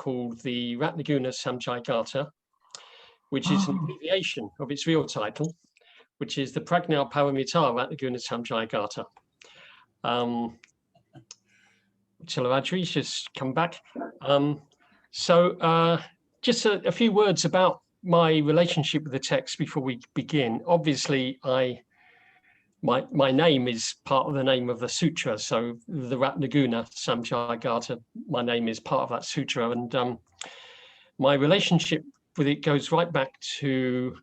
called the Ratnaguna Samcayagatha, which is an abbreviation of its real title, which is the Prajnaparamita Ratnaguna Samcayagatha. Chilarajri, just come back. Just a few words about my relationship with the text before we begin. Obviously, my name is part of the name of the sutra, so the Ratnaguna Samcayagatha, my name is part of that sutra, and my relationship with it goes right back to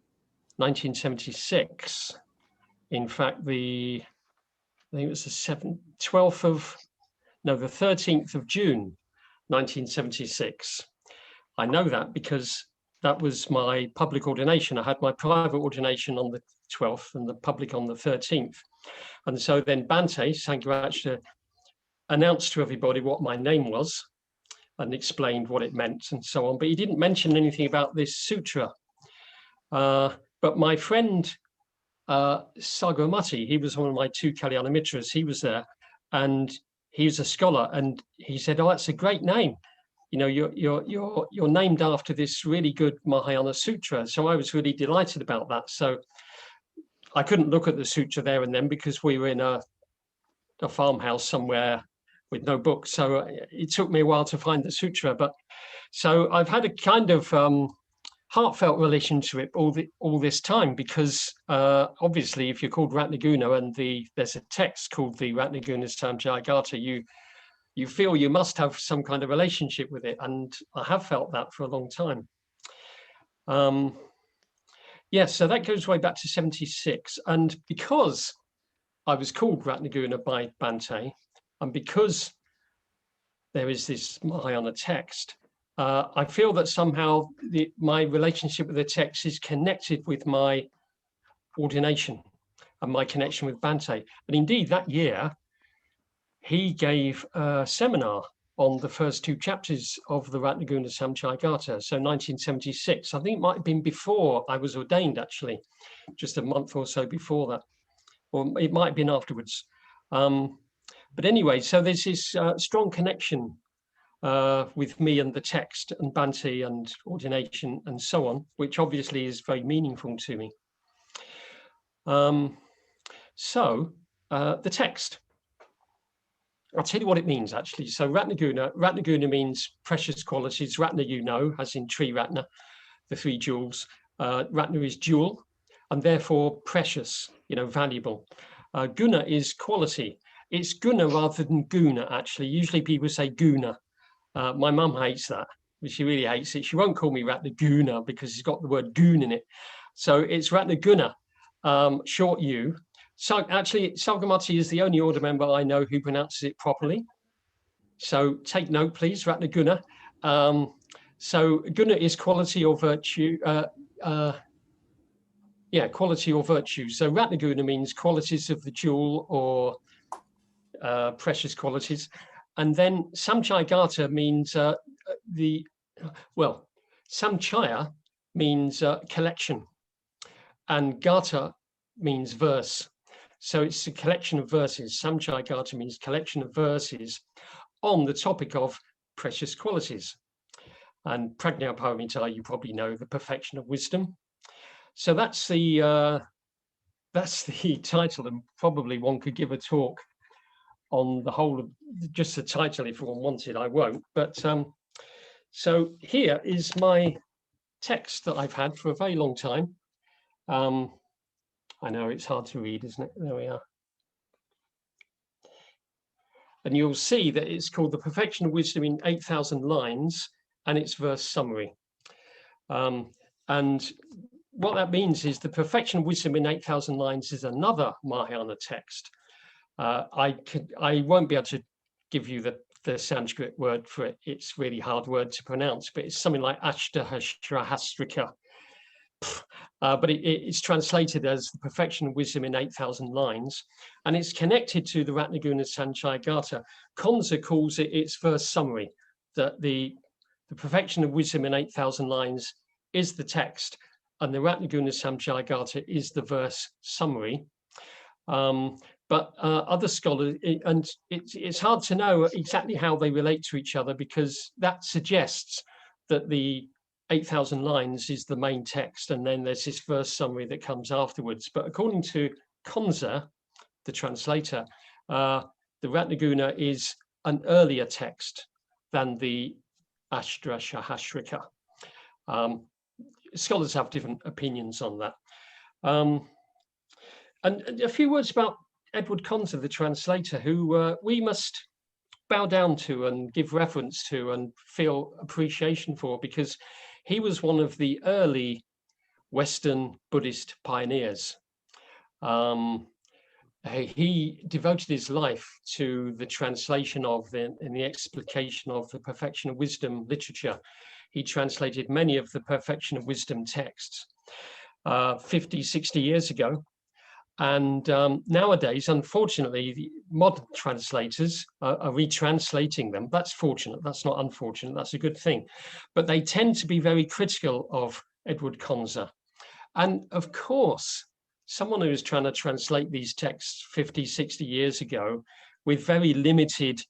1976. In fact, I think it was the 13th of June, 1976. I know that because that was my public ordination. I had my private ordination on the 12th and the public on the 13th. And so then Bhante Sangharakshita announced to everybody what my name was and explained what it meant and so on. But he didn't mention anything about this sutra. But my friend Sagamati, he was one of my two Kalyana Mitras, he was there, and he's a scholar, and he said, "Oh, that's a great name. You know, you're named after this really good Mahayana sutra." So I was really delighted about that. So I couldn't look at the sutra there and then because we were in a farmhouse somewhere with no book. So it took me a while to find the sutra. But so I've had a kind of heartfelt relationship all this time, because obviously if you're called Ratnaguna and there's a text called the Ratnaguna Samcayagatha, you feel you must have some kind of relationship with it, and I have felt that for a long time. Yes, so that goes way back to 76, and because I was called Ratnaguna by Bhante, and because there is this Mahayana text, I feel that somehow my relationship with the text is connected with my ordination and my connection with Bhante. And indeed, that year, he gave a seminar on the first two chapters of the Ratnaguna Samcayagatha, so 1976. I think it might have been before I was ordained, actually, just a month or so before that, or it might have been afterwards. But anyway, so there's this strong connection with me and the text and Bhante and ordination and so on, which obviously is very meaningful to me. The text. I'll tell you what it means, actually. So Ratnaguna means precious qualities. Ratna, you know, as in tree Ratna, the three jewels. Ratna is jewel, and therefore precious, you know, valuable. Guna is quality. It's guna rather than guna, actually. Usually people say guna. My mum hates that. She really hates it. She won't call me Ratnaguna because it's got the word goon in it. So it's Ratnaguna, short U. So actually, Sagamati is the only order member I know who pronounces it properly. So take note, please, Ratnaguna. So guna is quality or virtue. Quality or virtue. So Ratnaguna means qualities of the jewel or precious qualities. And then Samcayagatha means Samcaya means collection, and Gatha means verse. So it's a collection of verses. Samcayagatha means collection of verses on the topic of precious qualities. And Prajnaparamita, you probably know, the perfection of wisdom. So that's the title, and probably one could give a talk on the whole of just the title if one wanted. I won't. But so here is my text that I've had for a very long time. I know it's hard to read, isn't it? There we are. And you'll see that it's called The Perfection of Wisdom in 8,000 Lines, and it's verse summary. And what that means is The Perfection of Wisdom in 8,000 Lines is another Mahayana text. I won't be able to give you the Sanskrit word for it. It's a really hard word to pronounce, but it's something like Ashtahasrahastrika. But it's translated as The Perfection of Wisdom in 8,000 Lines, and it's connected to the Ratnaguna Samcayagatha. Konza calls it its verse summary, that the Perfection of Wisdom in 8,000 Lines is the text, and the Ratnaguna Samcayagatha is the verse summary. but other scholars, and it's hard to know exactly how they relate to each other, because that suggests that the 8,000 lines is the main text, and then there's this verse summary that comes afterwards. But according to Konza, the translator, the Ratnaguna is an earlier text than the Ashtra Sahasrika. Scholars have different opinions on that. And a few words about Edward Konza, the translator, who we must bow down to and give reverence to and feel appreciation for, because he was one of the early Western Buddhist pioneers. He devoted his life to the translation of and the explication of the Perfection of Wisdom literature. He translated many of the Perfection of Wisdom texts 50, 60 years ago. And nowadays, unfortunately, the modern translators are retranslating them. That's fortunate. That's not unfortunate. That's a good thing. But they tend to be very critical of Edward Konza. And of course, someone who was trying to translate these texts 50, 60 years ago with very limited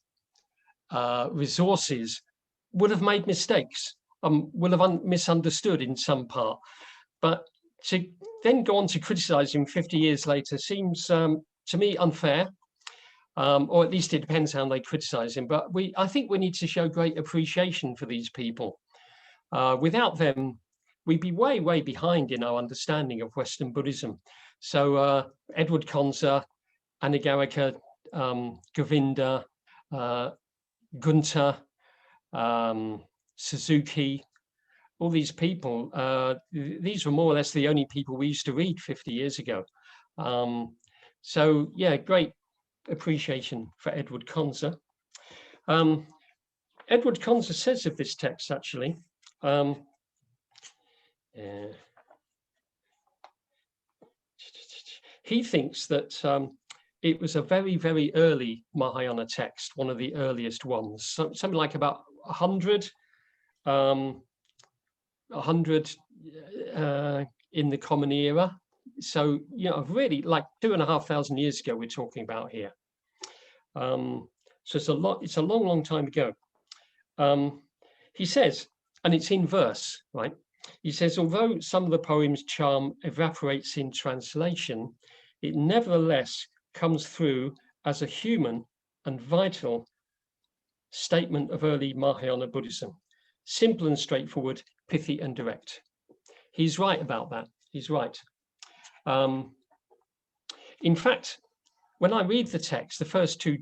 resources would have made mistakes, will have misunderstood in some part. But to then go on to criticize him 50 years later seems to me unfair, or at least it depends how they criticize him. But I think we need to show great appreciation for these people. Without them, we'd be way, way behind in our understanding of Western Buddhism. So Edward Konza, Anagarika, Govinda, Gunter, Suzuki, all these people, these were more or less the only people we used to read 50 years ago. So yeah, great appreciation for Edward Konza. Edward Konza says of this text, actually, he thinks that it was a very, very early Mahayana text, one of the earliest ones, something like about 100 in the Common Era. So, you know, really like 2,500 years ago, we're talking about here. So it's a long, long time ago. He says, and it's in verse, right? He says, although some of the poem's charm evaporates in translation, it nevertheless comes through as a human and vital statement of early Mahayana Buddhism. Simple and straightforward, pithy and direct. He's right about that. He's right. In fact, when I read the text, the first two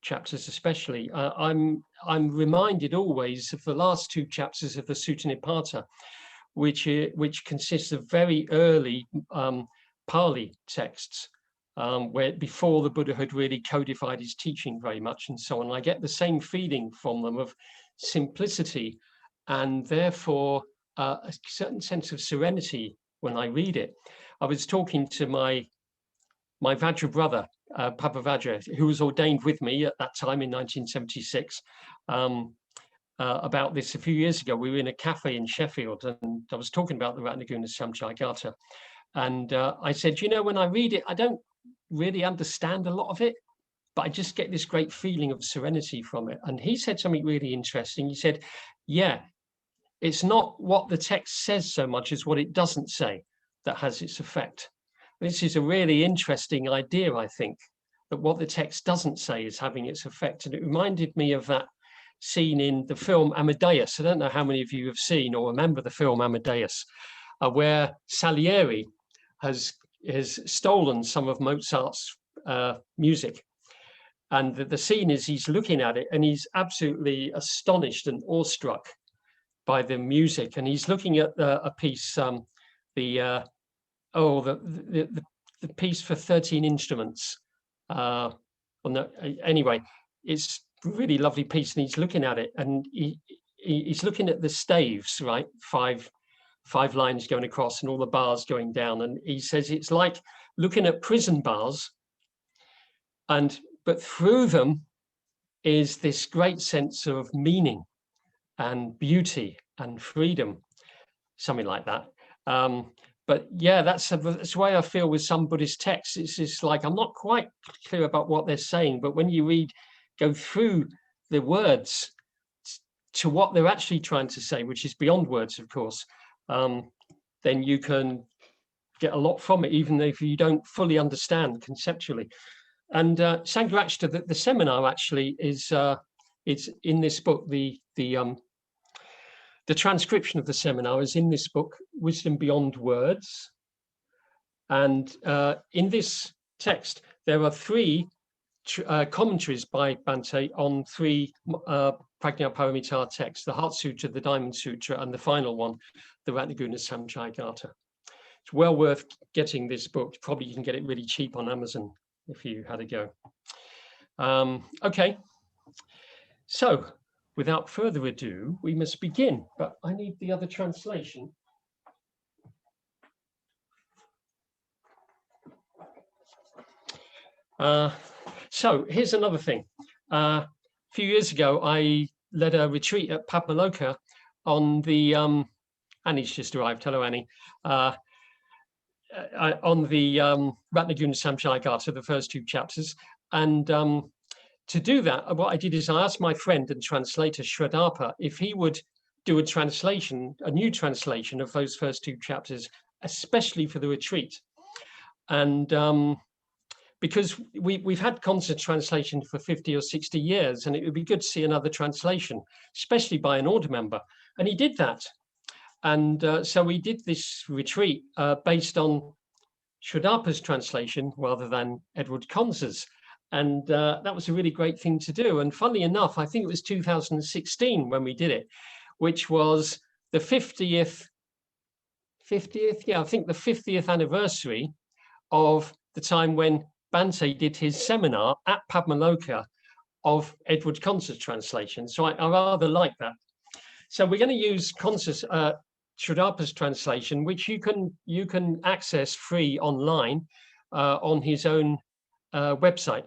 chapters especially, I'm reminded always of the last two chapters of the Sutta Nipata, which consists of very early Pali texts, where before the Buddha had really codified his teaching very much and so on. I get the same feeling from them of simplicity and therefore a certain sense of serenity when I read it. I was talking to my Vajra brother, Papa Vajra, who was ordained with me at that time in 1976, about this a few years ago. We were in a cafe in Sheffield and I was talking about the Ratnaguna Samcayagatha. And I said, you know, when I read it, I don't really understand a lot of it, but I just get this great feeling of serenity from it. And he said something really interesting. He said, yeah, it's not what the text says so much as what it doesn't say that has its effect. This is a really interesting idea, I think, that what the text doesn't say is having its effect. And it reminded me of that scene in the film Amadeus. I don't know how many of you have seen or remember the film Amadeus, where Salieri has stolen some of Mozart's music. And the scene is he's looking at it and he's absolutely astonished and awestruck by the music. And he's looking at a piece, the piece for 13 instruments. Anyway, it's a really lovely piece, and he's looking at it, and he's looking at the staves, right? Five lines going across and all the bars going down. And he says it's like looking at prison bars, but through them is this great sense of meaning and beauty and freedom, something like that. but yeah, that's the way I feel with some Buddhist texts. It's just like, I'm not quite clear about what they're saying, but when you go through the words to what they're actually trying to say, which is beyond words, of course, then you can get a lot from it, even if you don't fully understand conceptually. And Samcayagatha, the seminar actually is it's in this book. The transcription of the seminar is in this book, Wisdom Beyond Words. And in this text, there are three commentaries by Bhante on three Prajnaparamita texts: the Heart Sutra, the Diamond Sutra, and the final one, the Ratnaguna Samcayagatha. It's well worth getting this book. Probably you can get it really cheap on Amazon if you had a go. Okay, so without further ado, we must begin, but I need the other translation. So here's another thing. A few years ago, I led a retreat at Padmaloka on the, Annie's just arrived, hello Annie, on the Ratnaguna Samcayagatha, the first two chapters. And to do that, what I did is I asked my friend and translator Shradapa if he would do a translation, a new translation of those first two chapters, especially for the retreat. And because we've had concert translation for 50 or 60 years, and it would be good to see another translation, especially by an order member. And he did that. And so we did this retreat based on Shradapa's translation rather than Edward Conze's. And that was a really great thing to do. And funnily enough, I think it was 2016 when we did it, which was the 50th, yeah, I think the 50th anniversary of the time when Bhante did his seminar at Padmaloka of Edward Conze's translation. So I rather like that. So we're going to use Conze's, Shradapa's translation, which you can access free online on his own website.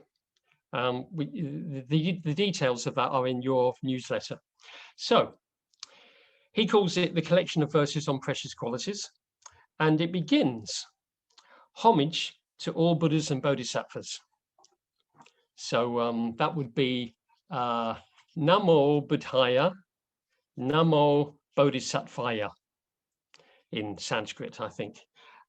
The details of that are in your newsletter. So he calls it the collection of verses on precious qualities, and it begins, homage to all Buddhas and Bodhisattvas. So that would be Namo Buddhaya, Namo Bodhisattvaya in Sanskrit, I think.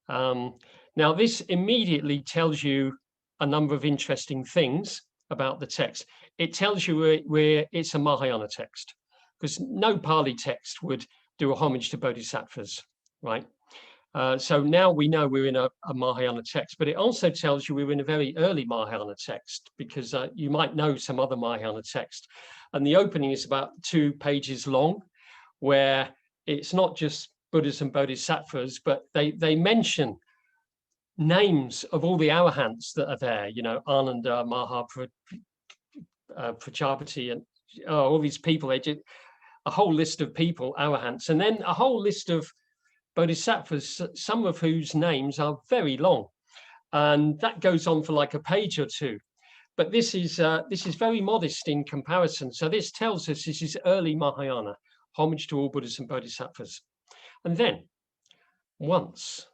Now, this immediately tells you a number of interesting things about the text. It tells you where it's a Mahayana text, because no Pali text would do a homage to Bodhisattvas, right? So now we know we're in a Mahayana text, but it also tells you we're in a very early Mahayana text, because you might know some other Mahayana text. And the opening is about 2 pages long, where it's not just Buddhas and Bodhisattvas, but they mention names of all the arahants that are there, you know, Ananda, Maha, Prajapati, and all these people. They did a whole list of people, arahants, and then a whole list of Bodhisattvas, some of whose names are very long, and that goes on for like a page or two. But this is very modest in comparison. So this tells us this is early Mahayana, homage to all Buddhas and Bodhisattvas. And then, once,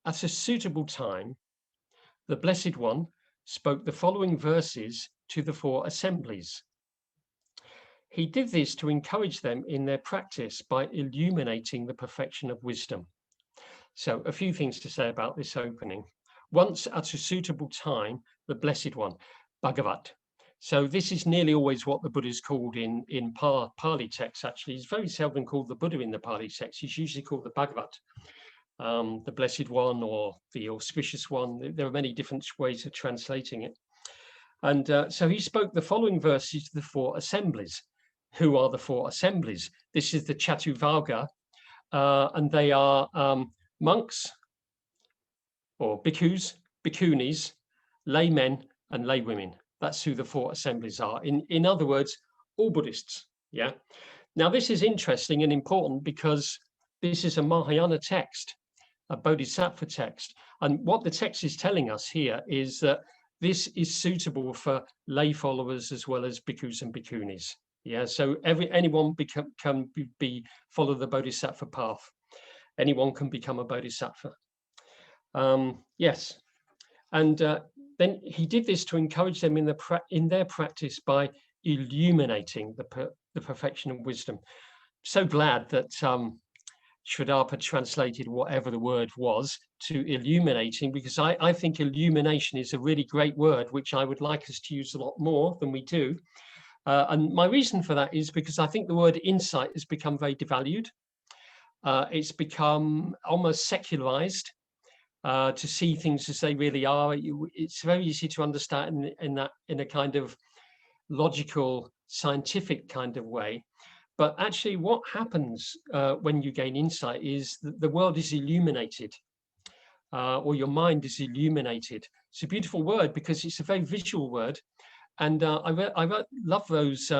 at a suitable time, the Blessed One spoke the following verses to the 4 assemblies. He did this to encourage them in their practice by illuminating the perfection of wisdom. So a few things to say about this opening. Once, at a suitable time, the Blessed One, Bhagavat. So this is nearly always what the Buddha is called in Pali texts, actually. He's very seldom called the Buddha in the Pali text. He's usually called the Bhagavat, the Blessed One, or the Auspicious One. There are many different ways of translating it. And so he spoke the following verses to the 4 assemblies. Who are the 4 assemblies? This is the Chatuvarga, and they are monks, or bhikkhus, bhikkhunis, laymen, and laywomen. That's who the 4 assemblies are. In other words, all Buddhists. Yeah. Now, this is interesting and important because this is a Mahayana text, a Bodhisattva text. And what the text is telling us here is that this is suitable for lay followers as well as bhikkhus and bhikkhunis. Yeah, so anyone can follow the Bodhisattva path. Anyone can become a Bodhisattva. Yes, and then he did this to encourage them in their practice by illuminating the perfection of wisdom. So glad that Sridharpa translated whatever the word was to illuminating, because I think illumination is a really great word, which I would like us to use a lot more than we do. And my reason for that is because I think the word insight has become very devalued. It's become almost secularized to see things as they really are. It's very easy to understand in a kind of logical, scientific kind of way. But actually, what happens when you gain insight is that the world is illuminated, or your mind is illuminated. It's a beautiful word because it's a very visual word. And I love those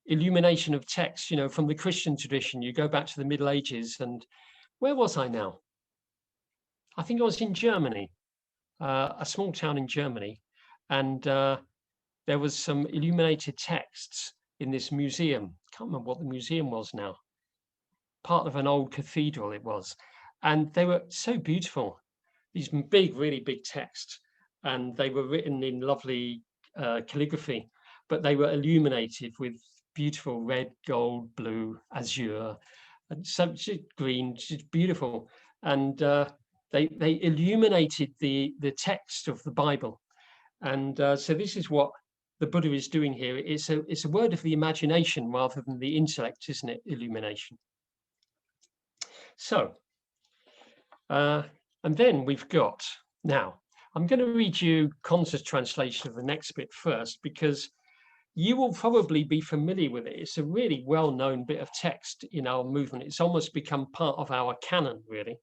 illumination of text, from the Christian tradition. You go back to the Middle Ages, and where was I now? I think I was in Germany, a small town in Germany, and there was some illuminated texts in this museum. Can't remember what the museum was now. Part of an old cathedral it was, and they were so beautiful. These big, really big texts, and they were written in lovely calligraphy, but they were illuminated with beautiful red, gold, blue, azure, and so green, just beautiful. And they illuminated the text of the Bible, and so this is what the Buddha is doing here. It's a word of the imagination rather than the intellect, isn't it? Illumination. So, and then we've got, now, I'm going to read you Conser's translation of the next bit first, because you will probably be familiar with it. It's a really well-known bit of text in our movement. It's almost become part of our canon, really.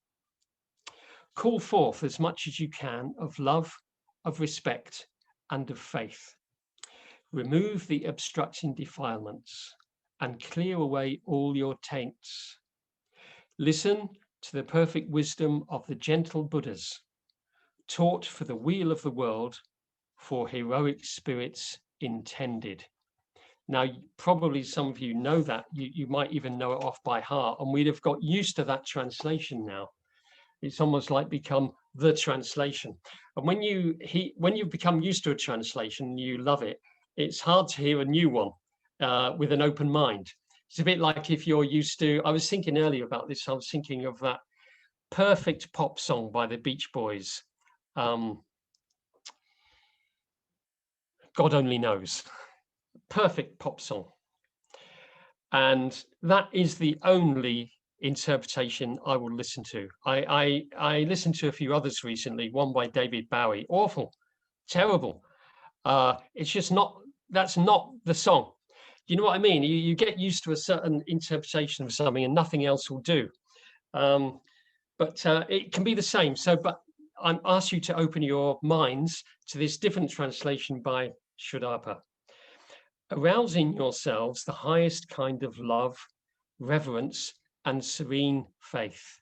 Call forth as much as you can of love, of respect, and of faith. Remove the obstructing defilements and clear away all your taints. Listen to the perfect wisdom of the gentle Buddhas, taught for the weal of the world, for heroic spirits intended. Now, probably some of you know that. You might even know it off by heart, and we'd have got used to that translation now. It's almost like become the translation. And when you become used to a translation, you love it. It's hard to hear a new one with an open mind. It's a bit like if you're used to, I was thinking earlier about this, I was thinking of that perfect pop song by the Beach Boys. God Only Knows. Perfect pop song. And that is the only interpretation I will listen to. I listened to a few others recently, one by David Bowie. Awful, terrible. It's just not, that's not the song. You know what I mean? You get used to a certain interpretation of something and nothing else will do. But it can be the same. So, but I ask you to open your minds to this different translation by Sridharpa. Arouse in yourselves the highest kind of love, reverence, and serene faith.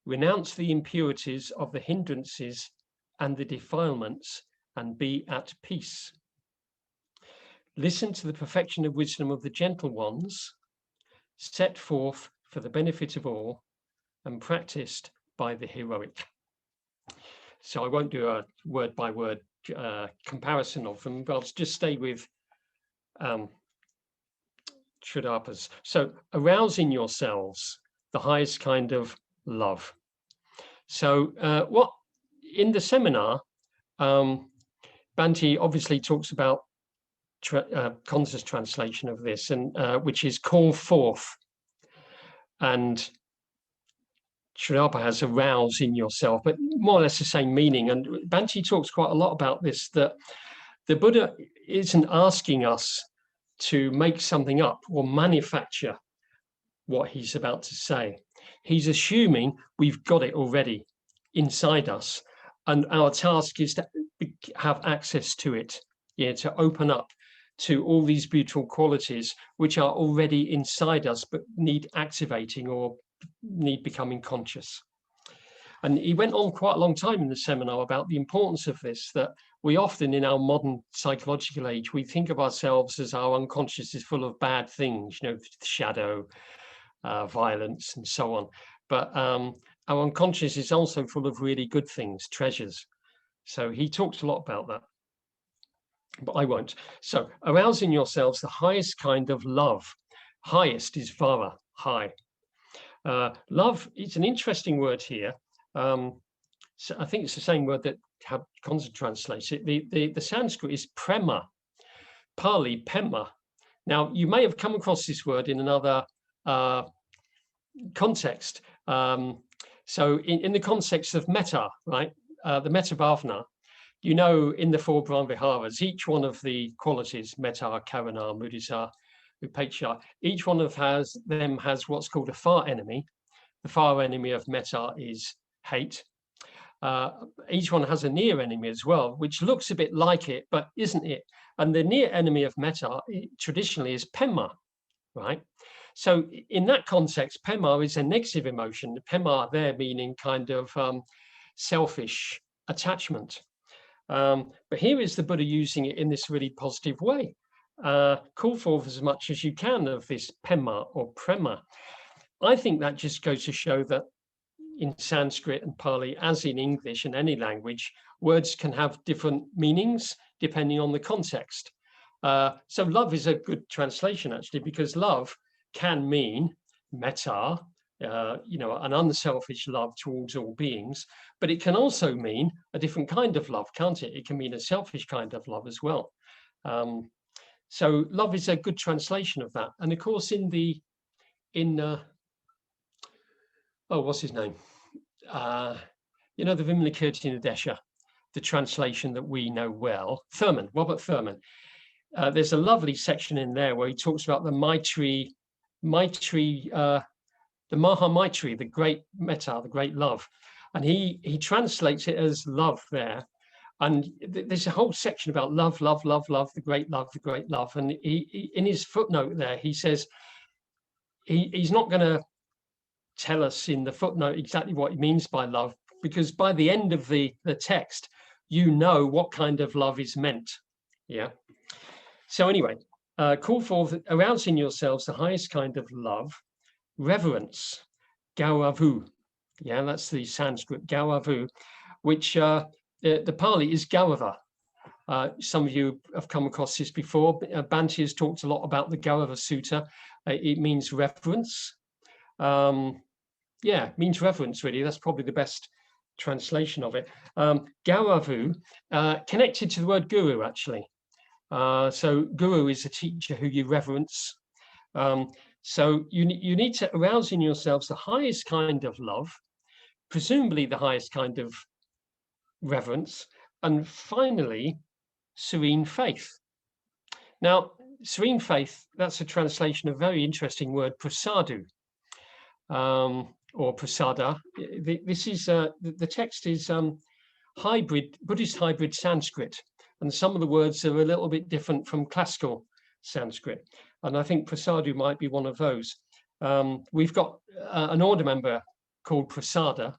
Renounce the impurities of the hindrances and the defilements, and be at peace. Listen to the perfection of wisdom of the gentle ones, set forth for the benefit of all, and practiced by the heroic. So I won't do a word by word comparison of them, but I'll just stay with Sridharpa's. So arouse in yourselves the highest kind of love. So what in the seminar, Bhante obviously talks about Conser's translation of this, and which is call forth, and Sridharpa has arouse in yourself, but more or less the same meaning. And Bhante talks quite a lot about this, that the Buddha isn't asking us to make something up or manufacture what he's about to say. He's assuming we've got it already inside us, and our task is to have access to it, to open up to all these beautiful qualities which are already inside us but need activating or need becoming conscious. And he went on quite a long time in the seminar about the importance of this, that we often in our modern psychological age, we think of ourselves as our unconscious is full of bad things, shadow, violence, and so on. But our unconscious is also full of really good things, treasures. So he talks a lot about that, but I won't. So arousing yourselves the highest kind of love. Highest is vara, high. Love is an interesting word here. So I think it's the same word that Kansa translates it. The Sanskrit is prema, Pali, pema. Now, you may have come across this word in another context. So in the context of metta, right, the metta bhavana, you know, in the four Brahmaviharas, each one of the qualities, metta, karuna, mudita, upekkha, each one of them has what's called a far enemy. The far enemy of metta is hate. Each one has a near enemy as well, which looks a bit like it, but isn't it? And the near enemy of metta traditionally is pema, right? So in that context, pema is a negative emotion. Pema there meaning kind of selfish attachment. But here is the Buddha using it in this really positive way. Call forth as much as you can of this pema or prema. I think that just goes to show that in Sanskrit and Pali, as in English and any language, words can have different meanings depending on the context. So love is a good translation, actually, because love can mean metta, an unselfish love towards all beings, but it can also mean a different kind of love, can't it? It can mean a selfish kind of love as well. So love is a good translation of that. And of course, what's his name? The Vimalakirti Nadesha, the translation that we know well, Robert Thurman. There's a lovely section in there where he talks about the Maitri, the Maha Maitri, the great metta, the great love. And he translates it as love there. And there's a whole section about love, love, love, love, the great love, the great love. And he in his footnote there, he says he's not going to tell us in the footnote exactly what he means by love, because by the end of the text, you know what kind of love is meant. Yeah. So anyway, call forth, arousing yourselves the highest kind of love, reverence, gauravu. Yeah, that's the Sanskrit, gauravu, which the Pali is gaurava. Some of you have come across this before. Bhante has talked a lot about the Gaurava Sutta. It means reverence. Yeah, means reverence, really. That's probably the best translation of it. Gauravu, connected to the word guru, actually. So guru is a teacher who you reverence. So you need to arouse in yourselves the highest kind of love, presumably the highest kind of reverence, and finally, serene faith. Now, serene faith, that's a translation of a very interesting word, prasadu. Or prasada. This is the text is hybrid, Buddhist hybrid Sanskrit, and some of the words are a little bit different from classical Sanskrit. And I think prasadu might be one of those. We've got an order member called prasada,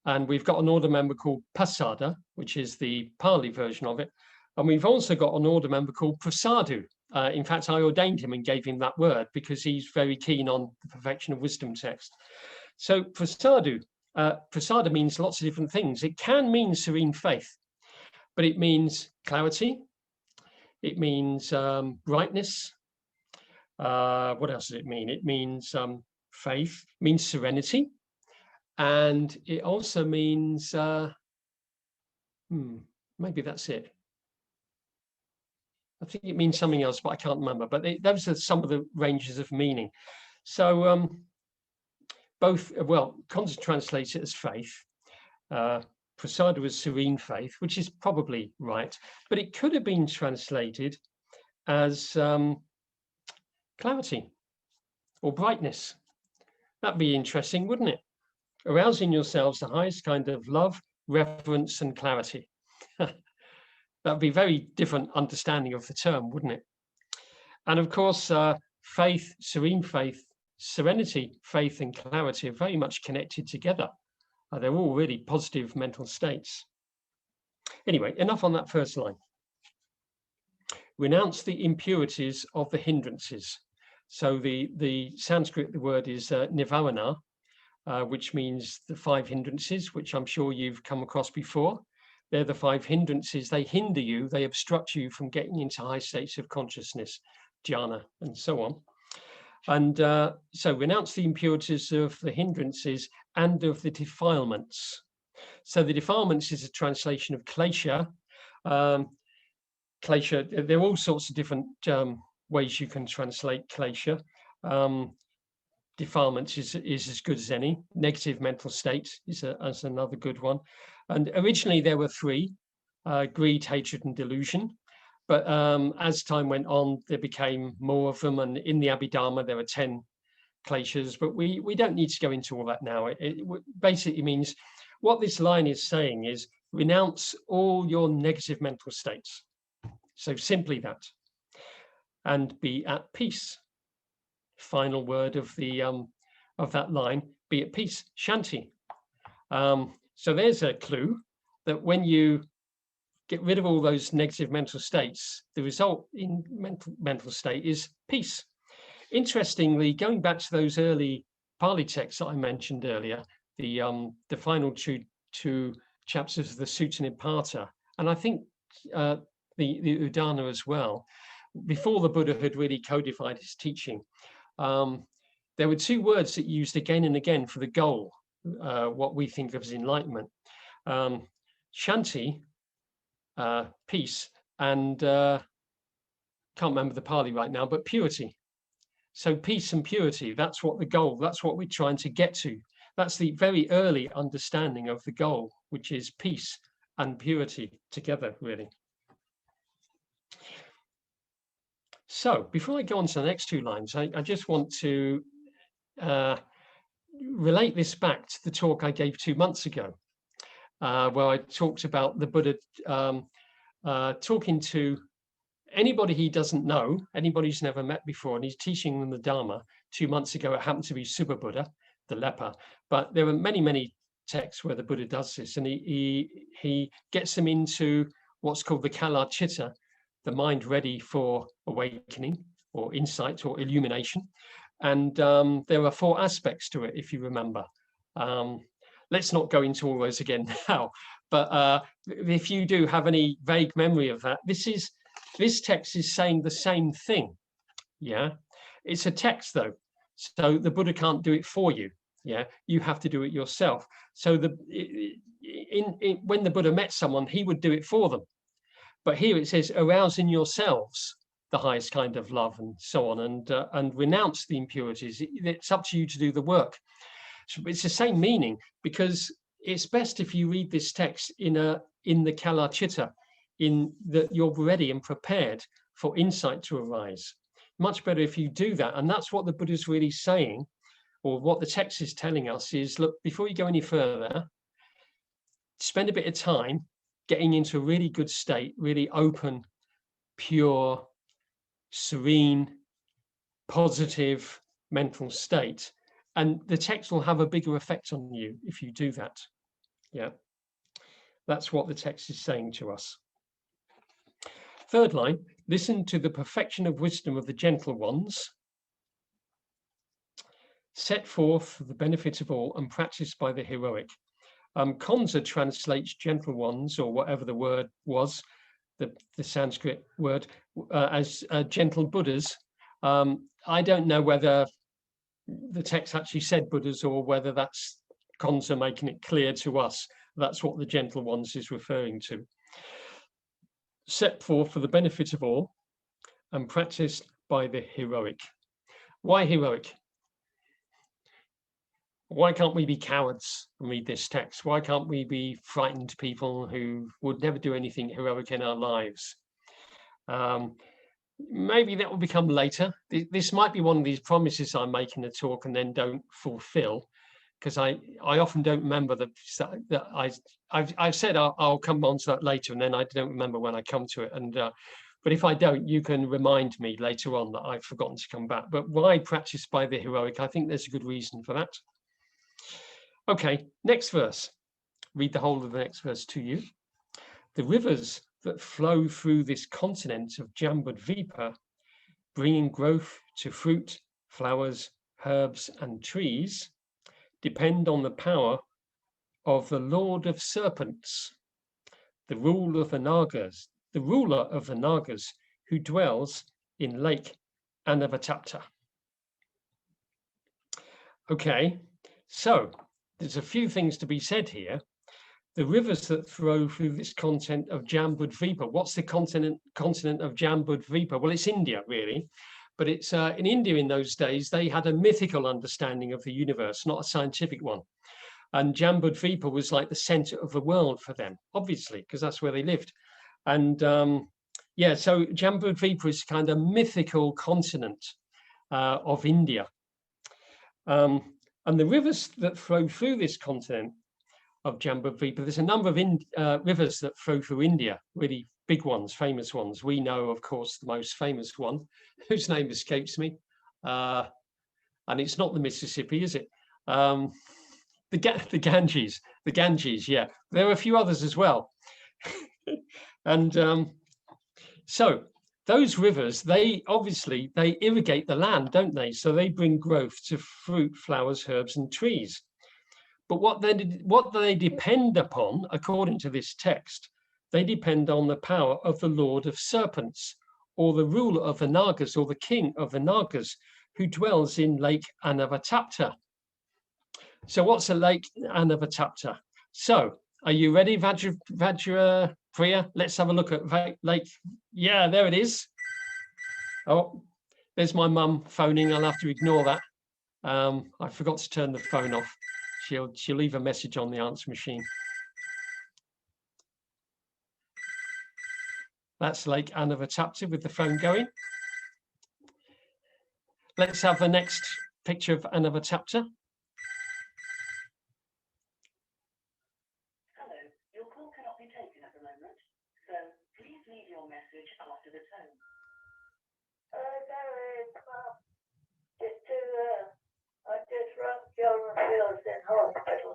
and we've got an order member called pasada, which is the Pali version of it. And we've also got an order member called prasadu. In fact, I ordained him and gave him that word because he's very keen on the perfection of wisdom text. So prasada means lots of different things. It can mean serene faith, but it means clarity. It means brightness. What else does it mean? It means faith, it means serenity. And it also means, maybe that's it. I think it means something else, but I can't remember. But those are some of the ranges of meaning. So Kansa translates it as faith. Prasada was serene faith, which is probably right. But it could have been translated as clarity or brightness. That'd be interesting, wouldn't it? Arousing yourselves the highest kind of love, reverence, and clarity. That'd be a very different understanding of the term, wouldn't it? And of course, faith, serene faith, serenity, faith, and clarity are very much connected together. They're all really positive mental states. Anyway, enough on that first line. Renounce the impurities of the hindrances. So the Sanskrit, the word is nivarana, which means the 5 hindrances, which I'm sure you've come across before. They're the 5 hindrances. They hinder you, they obstruct you from getting into high states of consciousness, jhana, and so on. And so renounce the impurities of the hindrances and of the defilements. So the defilements is a translation of klesha. Klesha, there are all sorts of different ways you can translate klesha. Defilements is as good as any. Negative mental state is another good one. And originally there were 3, greed, hatred, and delusion. But as time went on, there became more of them. And in the Abhidharma, there are 10 kleshas, but we don't need to go into all that now. It basically means what this line is saying is renounce all your negative mental states. So simply that, and be at peace. Final word of the of that line: be at peace, shanti. So there's a clue that when you get rid of all those negative mental states, the result in mental state is peace. Interestingly, going back to those early Pali texts that I mentioned earlier, the final two chapters of the Sutta Nipata, and I think the Udana as well, before the Buddha had really codified his teaching, there were 2 words that used again and again for the goal, what we think of as enlightenment. Shanti, peace, and can't remember the Pali right now, but purity. So peace and purity, that's what the goal, that's what we're trying to get to. That's the very early understanding of the goal, which is peace and purity together, really. So before I go on to the next 2 lines, I just want to relate this back to the talk I gave 2 months ago, where I talked about the Buddha talking to anybody he doesn't know, anybody he's never met before, and he's teaching them the Dharma. 2 months ago, it happened to be Super Buddha, the leper, but there were many texts where the Buddha does this, and he gets them into what's called the Kala Chitta, the mind ready for awakening or insight or illumination. And there are 4 aspects to it, if you remember. Let's not go into all those again now, but if you do have any vague memory of that, this text is saying the same thing. Yeah, it's a text though, so the Buddha can't do it for you. Yeah, you have to do it yourself. So when the Buddha met someone, he would do it for them. But here it says, arouse in yourselves the highest kind of love, and so on, and renounce the impurities. It's up to you to do the work. So it's the same meaning, because it's best if you read this text in the Kala Chitta, in that you're ready and prepared for insight to arise. Much better if you do that. And that's what the Buddha is really saying, or what the text is telling us is, look, before you go any further, spend a bit of time getting into a really good state, really open, pure, serene, positive mental state. And the text will have a bigger effect on you if you do that. Yeah, that's what the text is saying to us. 3rd line, listen to the perfection of wisdom of the gentle ones, set forth for the benefit of all and practiced by the heroic. Konza translates gentle ones, or whatever the word was, the Sanskrit word, as gentle Buddhas. I don't know whether the text actually said Buddhas or whether that's Konza making it clear to us that's what the gentle ones is referring to. Set forth for the benefit of all and practiced by the heroic. Why heroic? Why can't we be cowards and read this text? Why can't we be frightened people who would never do anything heroic in our lives? Maybe that will become later. This might be one of these promises I make in a talk and then don't fulfill, because I often don't remember that I've said I'll come on to that later, and then I don't remember when I come to it. And but if I don't, you can remind me later on that I've forgotten to come back. But why practice by the heroic? I think there's a good reason for that. Okay, next verse. Read the whole of the next verse to you. The rivers that flow through this continent of Jambudvipa, bringing growth to fruit, flowers, herbs, and trees, depend on the power of the Lord of Serpents, the ruler of the Nagas, who dwells in Lake Anavatapta. Okay, so there's a few things to be said here. The rivers that flow through this continent of Jambudvipa. What's the continent of Jambudvipa? Well, it's India, really. But it's in India in those days, they had a mythical understanding of the universe, not a scientific one. And Jambudvipa was like the center of the world for them, obviously, because that's where they lived. And yeah, so Jambudvipa is kind of mythical continent of India. And the rivers that flow through this continent of Jambudvipa, there's a number of rivers that flow through India, really big ones, famous ones. We know, of course, the most famous one, whose name escapes me. And it's not the Mississippi, is it? The Ganges, yeah. There are a few others as well. And so those rivers, they irrigate the land, don't they? So they bring growth to fruit, flowers, herbs, and trees. But what they depend upon, according to this text, they depend on the power of the Lord of Serpents, or the ruler of the Nagas, or the king of the Nagas, who dwells in Lake Anavatapta. So what's a Lake Anavatapta? So are you ready, Vajra Priya? Let's have a look at Lake. Yeah, there it is. Oh, there's my mum phoning. I'll have to ignore that. I forgot to turn the phone off. She'll leave a message on the answer machine. That's Lake Anavatapta with the phone going. Let's have the next picture of Anavatapta. Hello, your call cannot be taken at the moment, so please leave your message after the tone. I just run Children's Fields in hospital,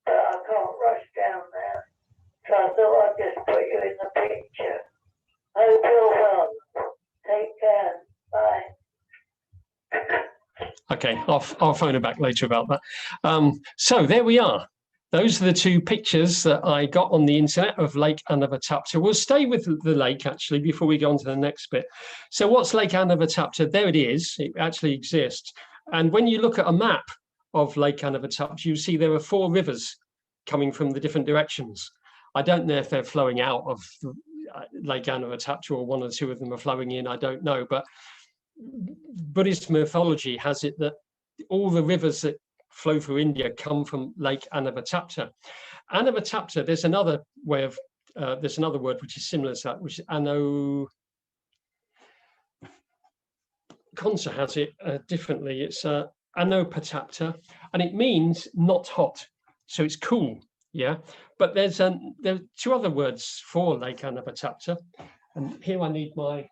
but I can't rush down there, so I thought I'd just put you in the picture. Hope you're well. Take care. Bye. Okay, I'll phone her back later about that. So there we are. Those are the two pictures that I got on the internet of Lake Anavatapta. We'll stay with the lake, actually, before we go on to the next bit. So what's Lake Anavatapta? There it is. It actually exists. And when you look at a map of Lake Anavatapta, you see there are 4 rivers coming from the different directions. I don't know if they're flowing out of Lake Anavatapta or 1 or 2 of them are flowing in, I don't know. But Buddhist mythology has it that all the rivers that flow through India come from Lake Anavatapta. Anavatapta, there's another way of, there's another word which is similar to that, which is Consa has it differently. It's Anopatapta, and it means not hot, so it's cool. Yeah, but there are 2 other words for Lake Anavatapta, and here I need my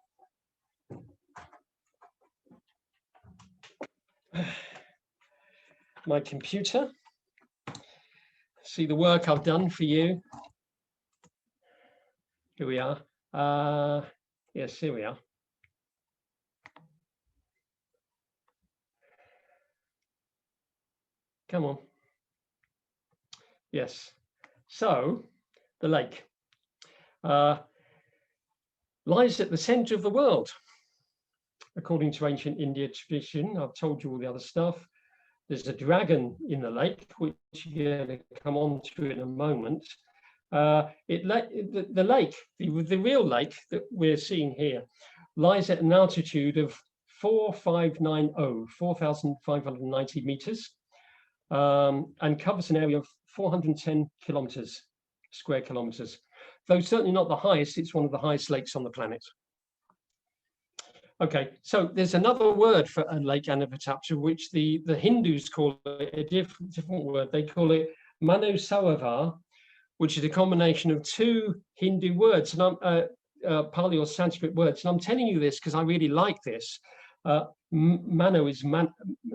computer. See the work I've done for you. Here we are. Yes, here we are. Come on. Yes. So the lake lies at the center of the world. According to ancient Indian tradition, I've told you all the other stuff. There's a dragon in the lake, which you're going to come on to in a moment. The real lake that we're seeing here, lies at an altitude of 4,590 meters, and covers an area of 410 square kilometers. Though certainly not the highest, it's one of the highest lakes on the planet. Okay, so there's another word for Lake Anavatapta, which the Hindus call it a different word. They call it Manosarovar, which is a combination of 2 Hindu words, and Pali or Sanskrit words. And I'm telling you this because I really like this. Mano is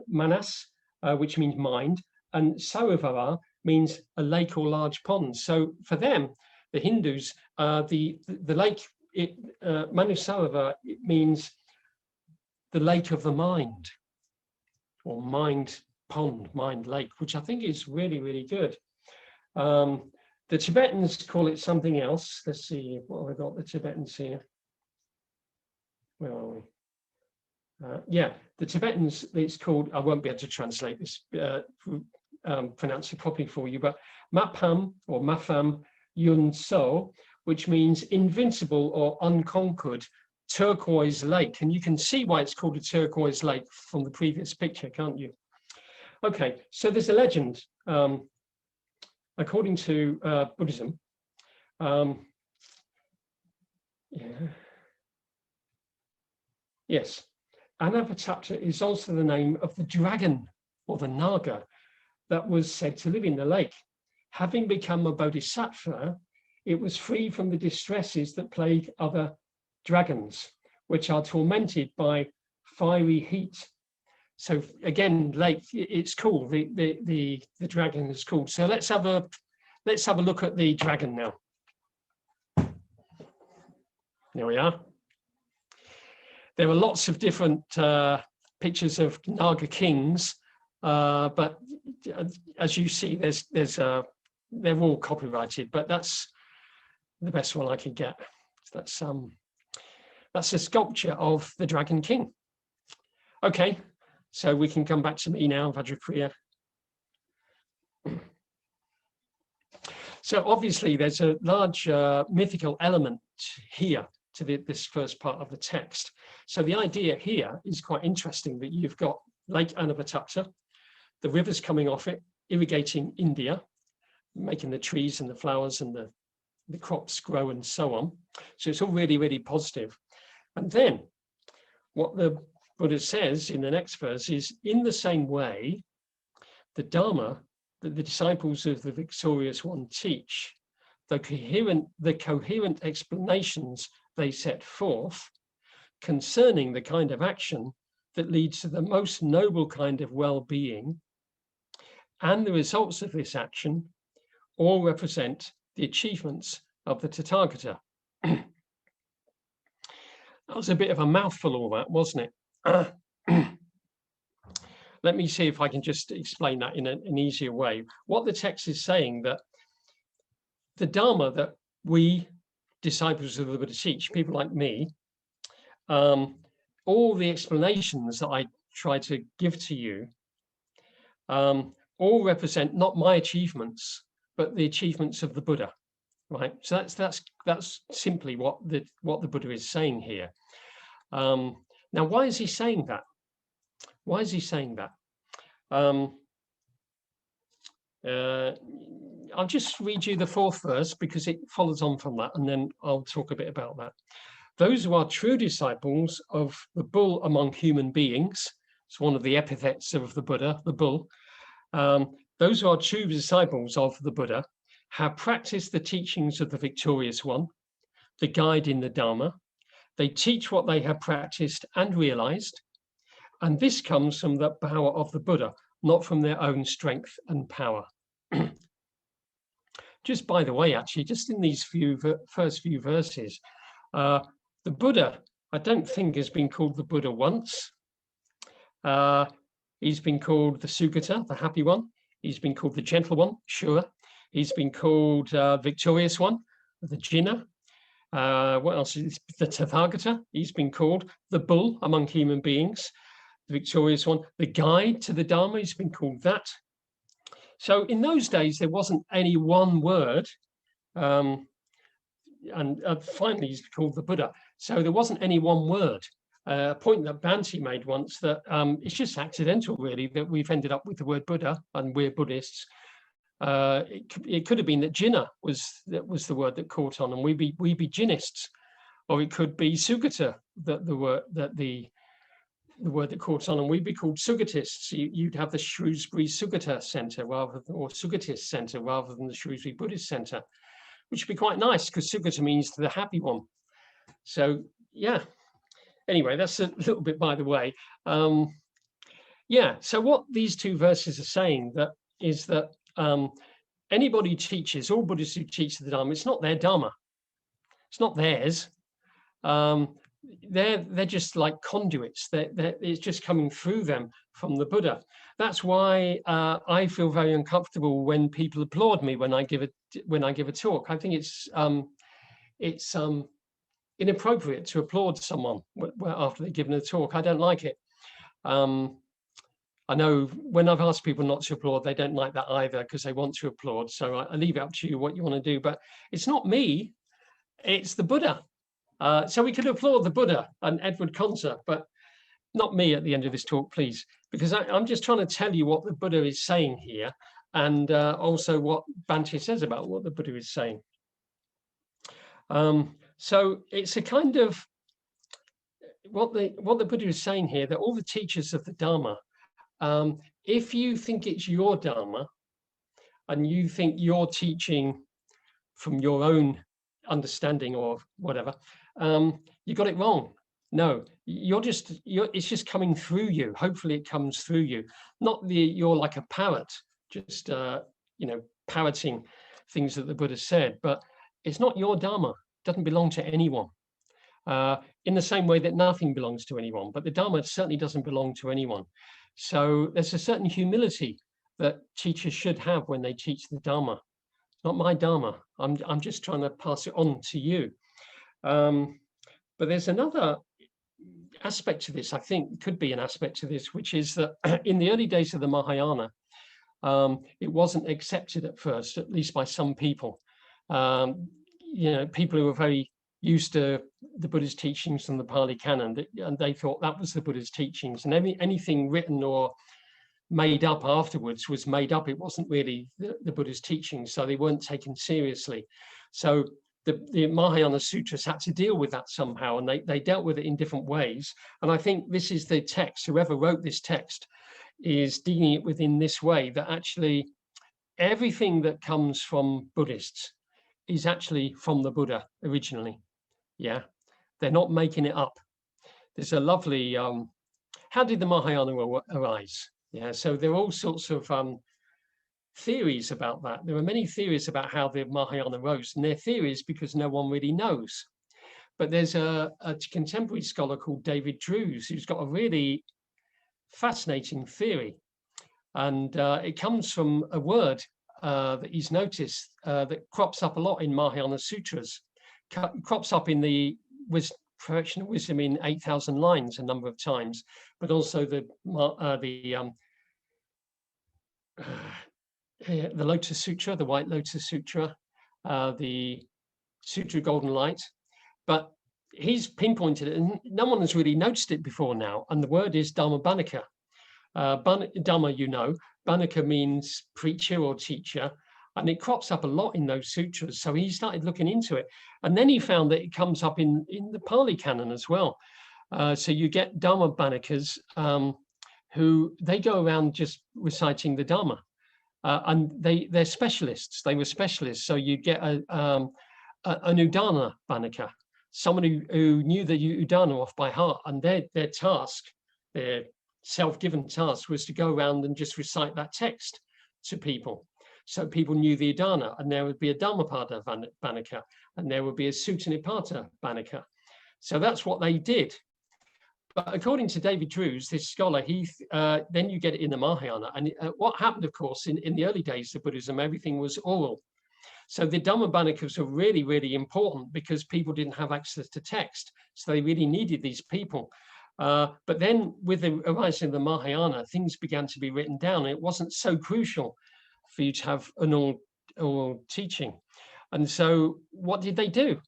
manas, which means mind, and Sarovar means a lake or large pond. So for them, the Hindus, the lake, Manosarovar, it means the lake of the mind, or mind pond, mind lake, which I think is really, really good. The Tibetans call it something else. Let's see, what have I got the Tibetans here? Where are we? Yeah, the Tibetans, it's called, I won't be able to translate this, pronounce it properly for you, but Mapham or Mapham Yun So, which means invincible or unconquered turquoise lake. And you can see why it's called a turquoise lake from the previous picture, can't you? Okay, so there's a legend, according to Buddhism. Yes, Anavatapta is also the name of the dragon or the naga that was said to live in the lake. Having become a bodhisattva, it was free from the distresses that plague other dragons, which are tormented by fiery heat. So again, lake, it's cool. The dragon is cool. So let's have a look at the dragon now. There we are. There are lots of different pictures of Naga kings, but as you see, they're all copyrighted. But that's the best one I could get. That's a sculpture of the Dragon King. Okay, so we can come back to me now, Vajrapriya. So obviously, there's a large mythical element here to this first part of the text. So the idea here is quite interesting, that you've got Lake Anavatapta, the rivers coming off it, irrigating India, making the trees and the flowers and the crops grow and so on. So it's all really, really positive. And then what the Buddha says in the next verse is, in the same way, the Dharma that the disciples of the Victorious One teach, the coherent explanations they set forth concerning the kind of action that leads to the most noble kind of well-being, and the results of this action all represent the achievements of the Tathagata. That was a bit of a mouthful, all that, wasn't it? Let me see if I can just explain that in an easier way. What the text is saying, that the Dharma that we disciples of the Buddha teach, people like me, all the explanations that I try to give to you, all represent not my achievements, but the achievements of the Buddha, right? So that's simply what the Buddha is saying here. Now, why is he saying that? Why is he saying that? I'll just read you the 4th verse because it follows on from that, and then I'll talk a bit about that. Those who are true disciples of the bull among human beings, it's one of the epithets of the Buddha, the bull. Those who are true disciples of the Buddha have practiced the teachings of the Victorious One, the guide in the Dharma. They teach what they have practiced and realized, and this comes from the power of the Buddha, not from their own strength and power. Just by the way, actually, just in these first few verses, the Buddha, I don't think, has been called the Buddha once. He's been called the Sugata, the happy one. He's been called the gentle one, Shura. He's been called victorious one, the Jinna. What else is the Tathagata? He's been called the bull among human beings, the victorious one. The guide to the Dharma, he's been called that. So in those days, there wasn't any one word. And finally, he's called the Buddha. So there wasn't any one word. A point that Bhante made once, that it's just accidental, really, that we've ended up with the word Buddha and we're Buddhists. It could have been that Jinna was the word that caught on, and we be Jinnists, or it could be Sugata, the word that caught on, and we'd be called Sugatists. You'd have the Shrewsbury Sugata Centre or Sugatist Centre rather than the Shrewsbury Buddhist Centre, which would be quite nice because Sugata means the happy one. So yeah. Anyway, that's a little bit by the way. Yeah. So what these two verses are saying is that anybody who teaches, all Buddhists who teach the Dharma, it's not their Dharma. It's not theirs. they're just like conduits. It's just coming through them from the Buddha. That's why I feel very uncomfortable when people applaud me when I give a talk. I think it's inappropriate to applaud someone after they've given a talk. I don't like it. I know when I've asked people not to applaud, they don't like that either because they want to applaud. So I leave it up to you what you want to do. But it's not me, it's the Buddha. So we could applaud the Buddha and Edward Conser, but not me at the end of this talk, please, because I'm just trying to tell you what the Buddha is saying here, and also what Bhante says about what the Buddha is saying. So it's a kind of what the Buddha is saying here, that all the teachers of the Dharma, if you think it's your Dharma and you think you're teaching from your own understanding or whatever, you got it wrong. No, it's just coming through you. Hopefully it comes through you. Not you're like a parrot, just parroting things that the Buddha said, but it's not your Dharma. It doesn't belong to anyone. In the same way that nothing belongs to anyone, but the Dharma certainly doesn't belong to anyone. So there's a certain humility that teachers should have when they teach the Dharma. Not my Dharma. I'm just trying to pass it on to you. But there's another aspect to this, I think could be an aspect to this, which is that in the early days of the Mahayana, it wasn't accepted at first, at least by some people. People who were very used to the Buddha's teachings from the Pali Canon, and they thought that was the Buddha's teachings, and anything written or made up afterwards was made up. It wasn't really the Buddha's teachings, so they weren't taken seriously. So the Mahayana Sutras had to deal with that somehow, and they dealt with it in different ways. And I think this is the text, whoever wrote this text is dealing it within this way, that actually everything that comes from Buddhists is actually from the Buddha originally. Yeah, they're not making it up. There's a lovely, how did the Mahayana arise? Yeah, so there are all sorts of theories about that. There are many theories about how the Mahayana rose, and they're theories because no one really knows. But there's a contemporary scholar called David Drews who's got a really fascinating theory. And it comes from a word that he's noticed that crops up a lot in Mahayana Sutras, crops up in the Perfection of Wisdom in 8,000 lines a number of times, but also the Lotus Sutra, the White Lotus Sutra, the Sutra Golden Light. But he's pinpointed it, and no one has really noticed it before now. And the word is Dharma Banaka. Dharma, Banaka means preacher or teacher, and it crops up a lot in those sutras. So he started looking into it, and then he found that it comes up in the Pali Canon as well. So you get Dharma Banakas who they go around just reciting the Dharma, and they're specialists. They were specialists. So you get an Udana Banaka, someone who knew the Udana off by heart, and their task, their self-given task, was to go around and just recite that text to people. So people knew the Udana, and there would be a Dhammapada Banaka, and there would be a Sutta Nipata Banaka. So that's what they did. But according to David Drews, this scholar, then you get it in the Mahayana. And what happened, of course, in the early days of Buddhism, everything was oral. So the Dhamma Banakas were really, really important because people didn't have access to text. So they really needed these people. But then with the arising of the Mahayana, things began to be written down. It wasn't so crucial for you to have an oral teaching. And so what did they do?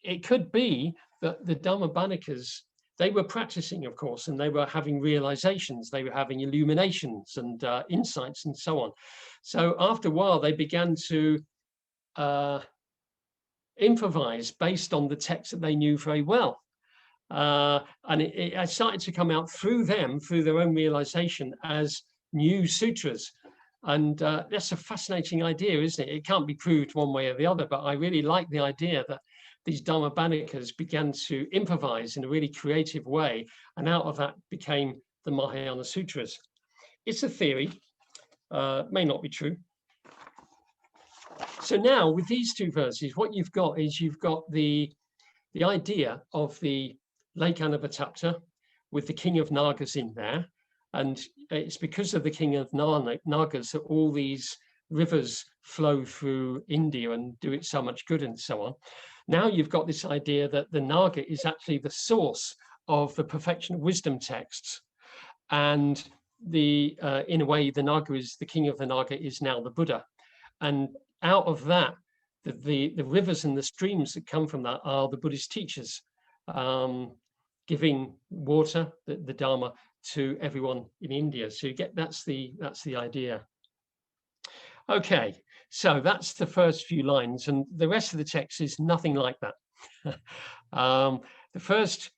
It could be that the Dhamma Banakas, they were practicing, of course, and they were having realizations, they were having illuminations and insights and so on. So after a while, they began to improvise based on the text that they knew very well. And it started to come out through them, through their own realization, as new sutras. And that's a fascinating idea, isn't it? It can't be proved one way or the other, but I really like the idea that these Dhamma Banakas began to improvise in a really creative way, and out of that became the Mahayana Sutras. It's a theory, may not be true. So now with these two verses, what you've got is you've got the the idea of the Lake Anavatapta with the king of Nagas in there. And it's because of the king of Nagas that all these rivers flow through India and do it so much good and so on. Now you've got this idea that the Naga is actually the source of the perfection of wisdom texts. And in a way, the Naga is the king of the Naga is now the Buddha. And out of that, the rivers and the streams that come from that are the Buddhist teachers, giving water, the Dharma, to everyone in India. So you get that's the idea. Okay, so that's the first few lines, and the rest of the text is nothing like that. The first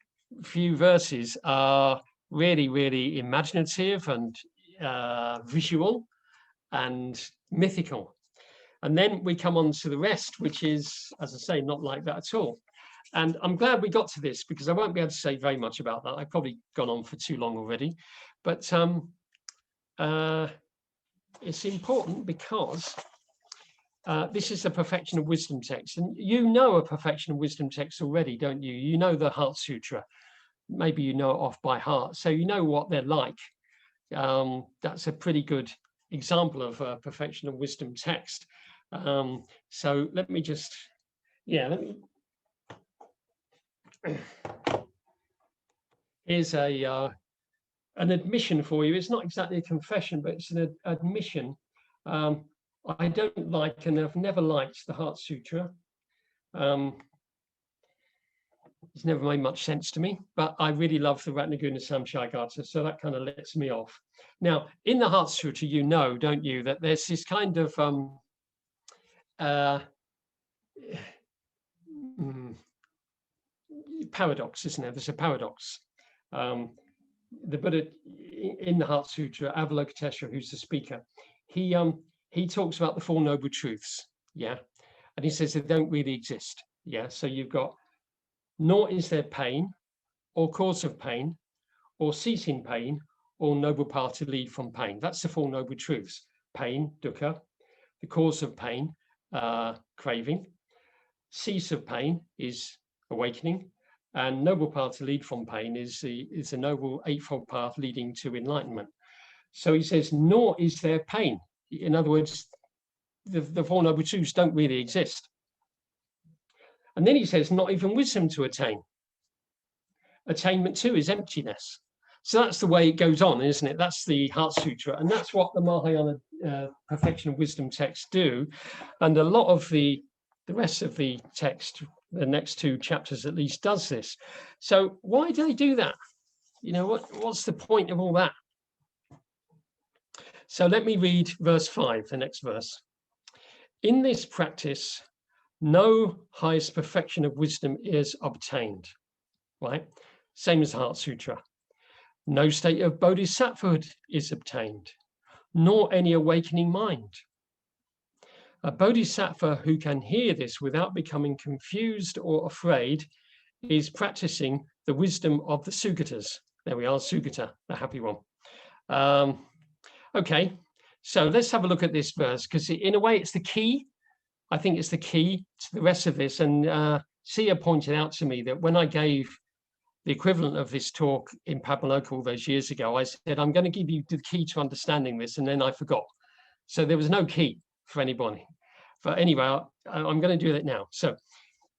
few verses are really, really imaginative and visual and mythical. And then we come on to the rest, which is, as I say, not like that at all. And I'm glad we got to this, because I won't be able to say very much about that. I've probably gone on for too long already. But it's important because this is the perfection of wisdom text. And you know a perfection of wisdom text already, don't you? You know the Heart Sutra. Maybe you know it off by heart. So you know what they're like. That's a pretty good example of a perfection of wisdom text. So let me just, here's an admission for you. It's not exactly a confession, but it's an admission. I don't like, and I've never liked, the Heart Sutra. It's never made much sense to me, but I really love the Ratnaguna Samcayagatha, so that kind of lets me off. Now, in the Heart Sutra, you know, don't you, that there's this kind of paradox, isn't there? There's a paradox. The Buddha in the Heart Sutra, Avalokiteshvara, who's the speaker, he talks about the Four Noble Truths, yeah, and he says they don't really exist, yeah. So you've got, nor is there pain, or cause of pain, or ceasing pain, or noble path to lead from pain. That's the Four Noble Truths: pain, dukkha; the cause of pain, craving; cease of pain is awakening; and noble path to lead from pain is the noble eightfold path leading to enlightenment. So he says, nor is there pain. In other words, the Four Noble Truths don't really exist. And then he says, not even wisdom to attain. Attainment too is emptiness. So that's the way it goes on, isn't it? That's the Heart Sutra, and that's what the Mahayana perfection of wisdom texts do. And a lot of the rest of the text, the next two chapters at least, does this. So why do they do that? You know, what's the point of all that? So let me read verse 5, the next verse. In this practice, no highest perfection of wisdom is obtained, right? Same as Heart Sutra. No state of bodhisattvahood is obtained, nor any awakening mind. A bodhisattva who can hear this without becoming confused or afraid is practicing the wisdom of the Sugatas. There we are, Sugata, the happy one. Okay, so let's have a look at this verse, because in a way it's the key. I think it's the key to the rest of this. And Sia pointed out to me that when I gave the equivalent of this talk in Padmaloka all those years ago, I said, I'm going to give you the key to understanding this, and then I forgot. So there was no key for anybody. But anyway, I'm going to do that now. So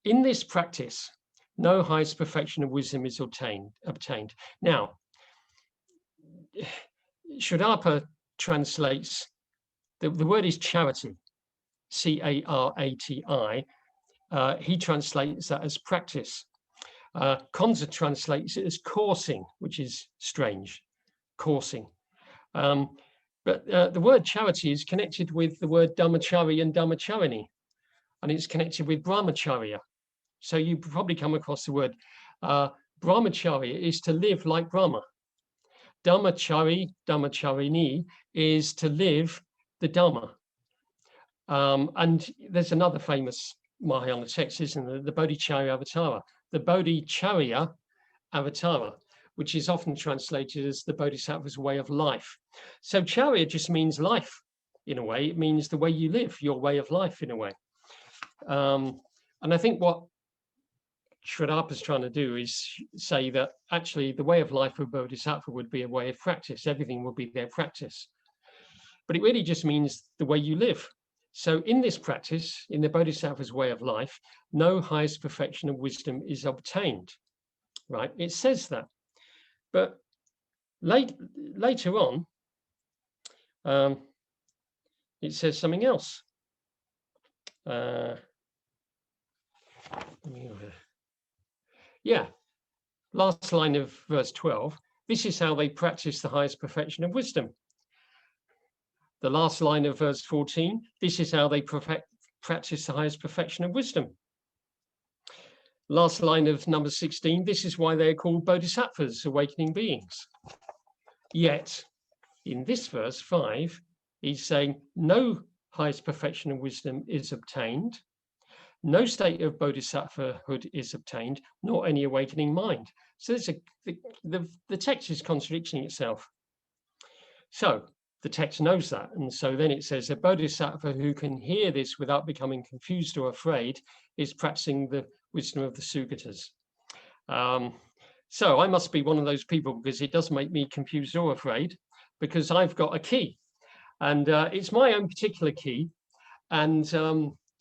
in this practice, no highest perfection of wisdom is obtained. Now, Shuddhapa translates, the word is charity, C-A-R-A-T-I. He translates that as practice. Konza translates it as coursing, which is strange, coursing. But the word charity is connected with the word dhammachari and dhammacharini, and it's connected with brahmacharya. So you probably come across the word brahmacharya is to live like Brahma. Dhammachari, dhammacharini is to live the Dharma. And there's another famous Mahayana text, isn't there? The Bodhicharya Avatara. The Bodhicharya Avatara, which is often translated as the Bodhisattva's way of life. So Charya just means life, in a way. It means the way you live, your way of life, in a way. And I think what Shraddhapa's trying to do is say that actually the way of life of Bodhisattva would be a way of practice. Everything would be their practice. But it really just means the way you live. So in this practice, in the Bodhisattva's way of life, no highest perfection of wisdom is obtained, right? It says that. But later on, it says something else. Yeah, last line of verse 12. This is how they practice the highest perfection of wisdom. The last line of verse 14. This is how they practice the highest perfection of wisdom. Last line of number 16. This is why they are called bodhisattvas, awakening beings. Yet, in this verse 5, he's saying no highest perfection of wisdom is obtained, no state of bodhisattvahood is obtained, nor any awakening mind. So the text is contradicting itself. So the text knows that, and so then it says a bodhisattva who can hear this without becoming confused or afraid is practicing the wisdom of the Sugatas. So I must be one of those people, because it does make me confused or afraid, because I've got a key, and it's my own particular key, and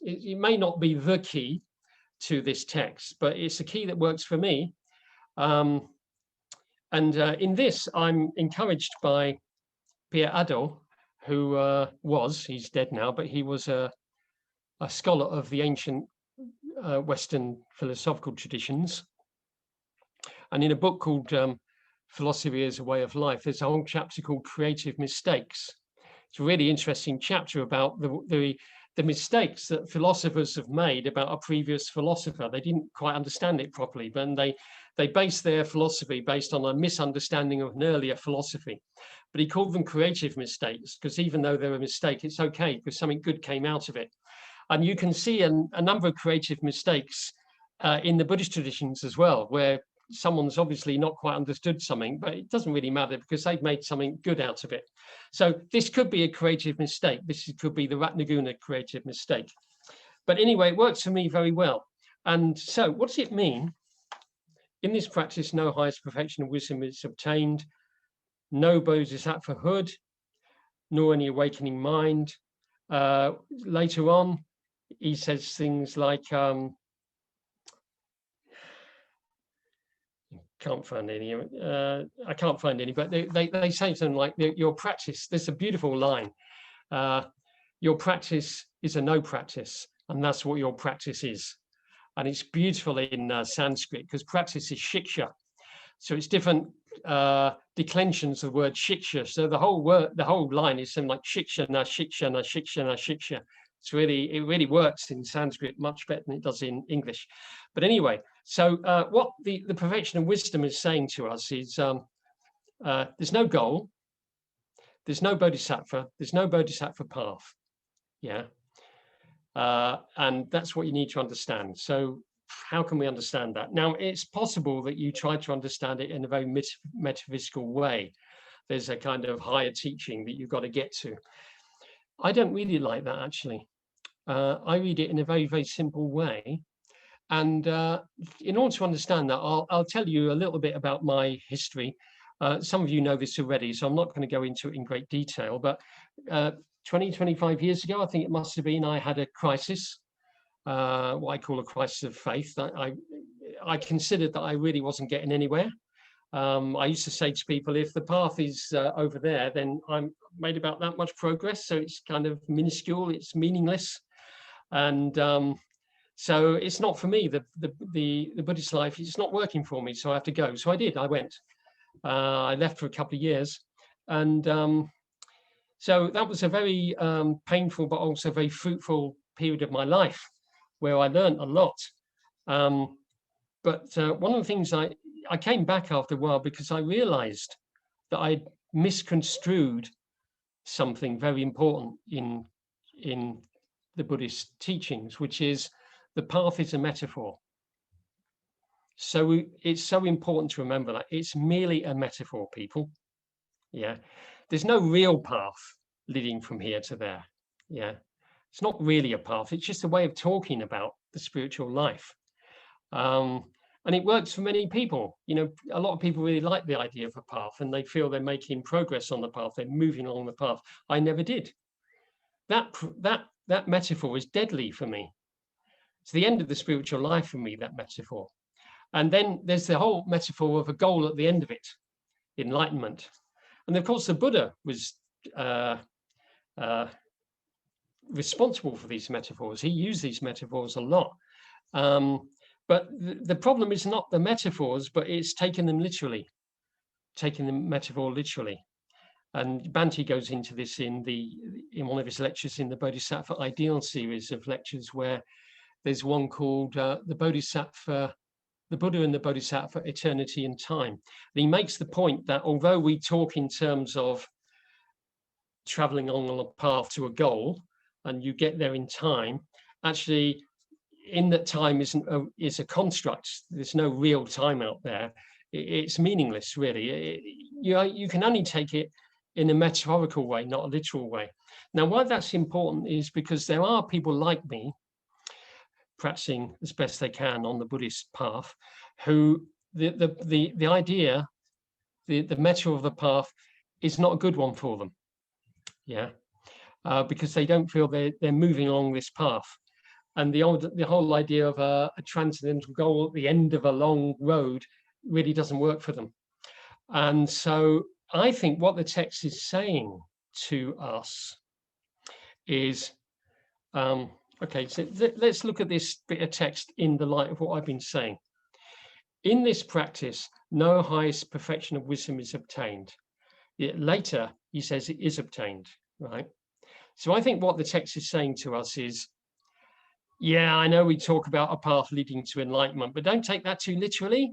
it may not be the key to this text, but it's a key that works for me. In this, I'm encouraged by Pierre Hadot, who he's dead now, but he was a scholar of the ancient Western philosophical traditions. And in a book called Philosophy as a Way of Life, there's a whole chapter called Creative Mistakes. It's a really interesting chapter about the mistakes that philosophers have made about a previous philosopher. They didn't quite understand it properly, but they based their philosophy based on a misunderstanding of an earlier philosophy. But he called them creative mistakes, because even though they're a mistake, it's okay, because something good came out of it. And you can see a number of creative mistakes in the Buddhist traditions as well, where someone's obviously not quite understood something, but it doesn't really matter because they've made something good out of it. So this could be a creative mistake. This could be the Ratnaguna creative mistake. But anyway, it works for me very well. And so what does it mean? In this practice, no highest perfection of wisdom is obtained, no bodhisattvahood, nor any awakening mind. Later on, he says things like, can't find any. I can't find any, but they say something like your practice. There's a beautiful line. Your practice is a no practice, and that's what your practice is. And it's beautiful in Sanskrit, because practice is shiksha. So it's different declensions of the word shiksha. So the whole line is something like shiksha na shiksha na shiksha na shiksha. It really works in Sanskrit much better than it does in English. But anyway, so what the perfection of wisdom is saying to us is there's no goal, there's no bodhisattva, there's no bodhisattva path. Yeah. And that's what you need to understand. So how can we understand that? Now, it's possible that you try to understand it in a very metaphysical way. There's a kind of higher teaching that you've got to get to. I don't really like that, actually. I read it in a very, very simple way. And in order to understand that, I'll tell you a little bit about my history. Some of you know this already, so I'm not going to go into it in great detail. But 25 years ago, I think it must have been, I had a crisis, what I call a crisis of faith. I considered that I really wasn't getting anywhere. I used to say to people, if the path is over there, then I'm made about that much progress. So it's kind of minuscule, it's meaningless. And so it's not for me, the Buddhist life, it's not working for me. So I have to go. So I did, I went. I left for a couple of years. And so that was a very painful, but also very fruitful period of my life where I learned a lot. But one of the things I came back after a while because I realized that I misconstrued something very important in the Buddhist teachings, which is the path is a metaphor. So it's so important to remember that it's merely a metaphor, people. Yeah, there's no real path leading from here to there. Yeah, it's not really a path. It's just a way of talking about the spiritual life. And it works for many people. You know, a lot of people really like the idea of a path, and they feel they're making progress on the path. They're moving along the path. I never did. That metaphor is deadly for me. It's the end of the spiritual life for me, that metaphor. And then there's the whole metaphor of a goal at the end of it, enlightenment. And of course, the Buddha was responsible for these metaphors. He used these metaphors a lot. But the problem is not the metaphors, but it's taking them literally, taking the metaphor literally. And Bhante goes into this in one of his lectures in the Bodhisattva Ideal series of lectures, where there's one called the Bodhisattva, the Buddha and the Bodhisattva, Eternity and Time. And he makes the point that although we talk in terms of traveling on a path to a goal, and you get there in time, actually, in that time is a construct. There's no real time out there. It's meaningless, really. You can only take it in a metaphorical way, not a literal way. Now, why that's important is because there are people like me, practicing as best they can on the Buddhist path, who the idea, the metaphor of the path is not a good one for them. Yeah, because they don't feel they're moving along this path. And the whole idea of a transcendental goal at the end of a long road really doesn't work for them. And so I think what the text is saying to us is, okay, so let's look at this bit of text in the light of what I've been saying. In this practice, no highest perfection of wisdom is obtained. Yet later, he says it is obtained, right? So I think what the text is saying to us is, yeah, I know we talk about a path leading to enlightenment, but don't take that too literally,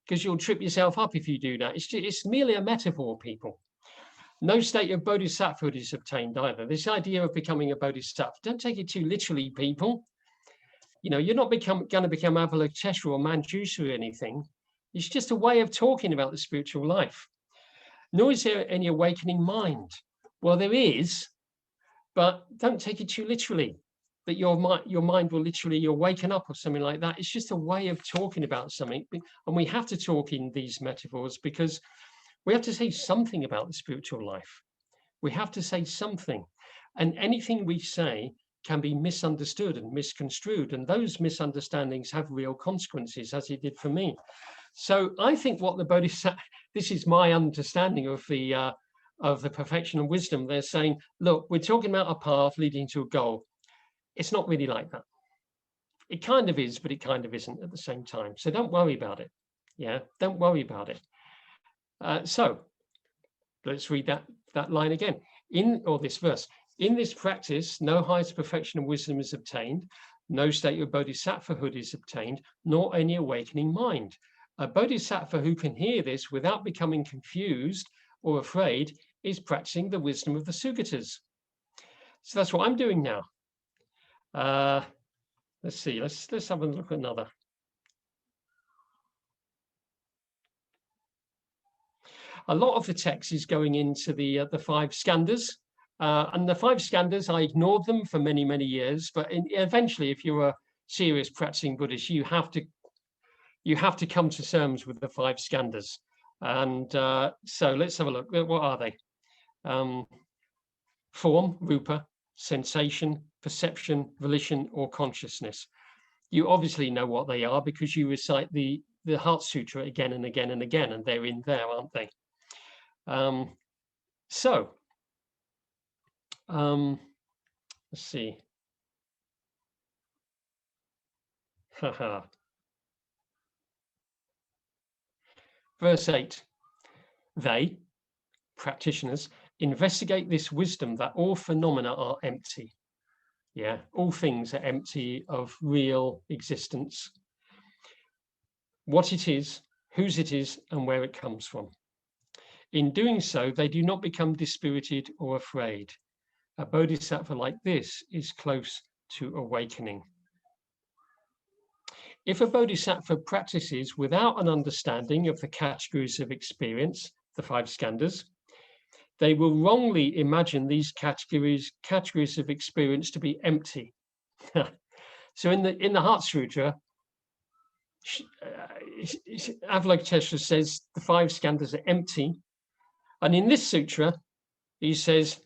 because you'll trip yourself up if you do that. It's merely a metaphor, people. No state of bodhisattvahood is obtained either. This idea of becoming a bodhisattva, don't take it too literally, people. You know, you're not going to become Avalokiteshvara or Manjushri or anything. It's just a way of talking about the spiritual life. Nor is there any awakening mind. Well, there is, but don't take it too literally. That your mind will literally, you're waking up or something like that. It's just a way of talking about something. And we have to talk in these metaphors because we have to say something about the spiritual life. We have to say something. And anything we say can be misunderstood and misconstrued. And those misunderstandings have real consequences, as it did for me. So I think what the Bodhisattva, this is my understanding of the perfection and wisdom. They're saying, look, we're talking about a path leading to a goal. It's not really like that. It kind of is, but it kind of isn't at the same time. So don't worry about it. Yeah, don't worry about it. So let's read that line again. This verse. In this practice, no highest perfection of wisdom is obtained, no state of bodhisattvahood is obtained, nor any awakening mind. A bodhisattva who can hear this without becoming confused or afraid is practicing the wisdom of the Sugatas. So that's what I'm doing now. Let's see. Let's have a look at another. A lot of the text is going into the 5 Skanders, and the 5 Skanders, I ignored them for many, many years. But eventually, if you're a serious practicing Buddhist, you have to come to terms with the 5 Skanders. And so let's have a look. What are they? Form, rupa, sensation, perception, volition, or consciousness. You obviously know what they are because you recite the Heart Sutra again and again and again, and they're in there, aren't they? Let's see. Verse 8. They, practitioners, investigate this wisdom that all phenomena are empty. Yeah, all things are empty of real existence. What it is, whose it is, and where it comes from. In doing so, they do not become dispirited or afraid. A bodhisattva like this is close to awakening. If a bodhisattva practices without an understanding of the categories of experience, the 5 Skanders, they will wrongly imagine these categories of experience to be empty. So in the Heart Sutra, Avalokiteshvara says the 5 skandhas are empty. And in this sutra, he says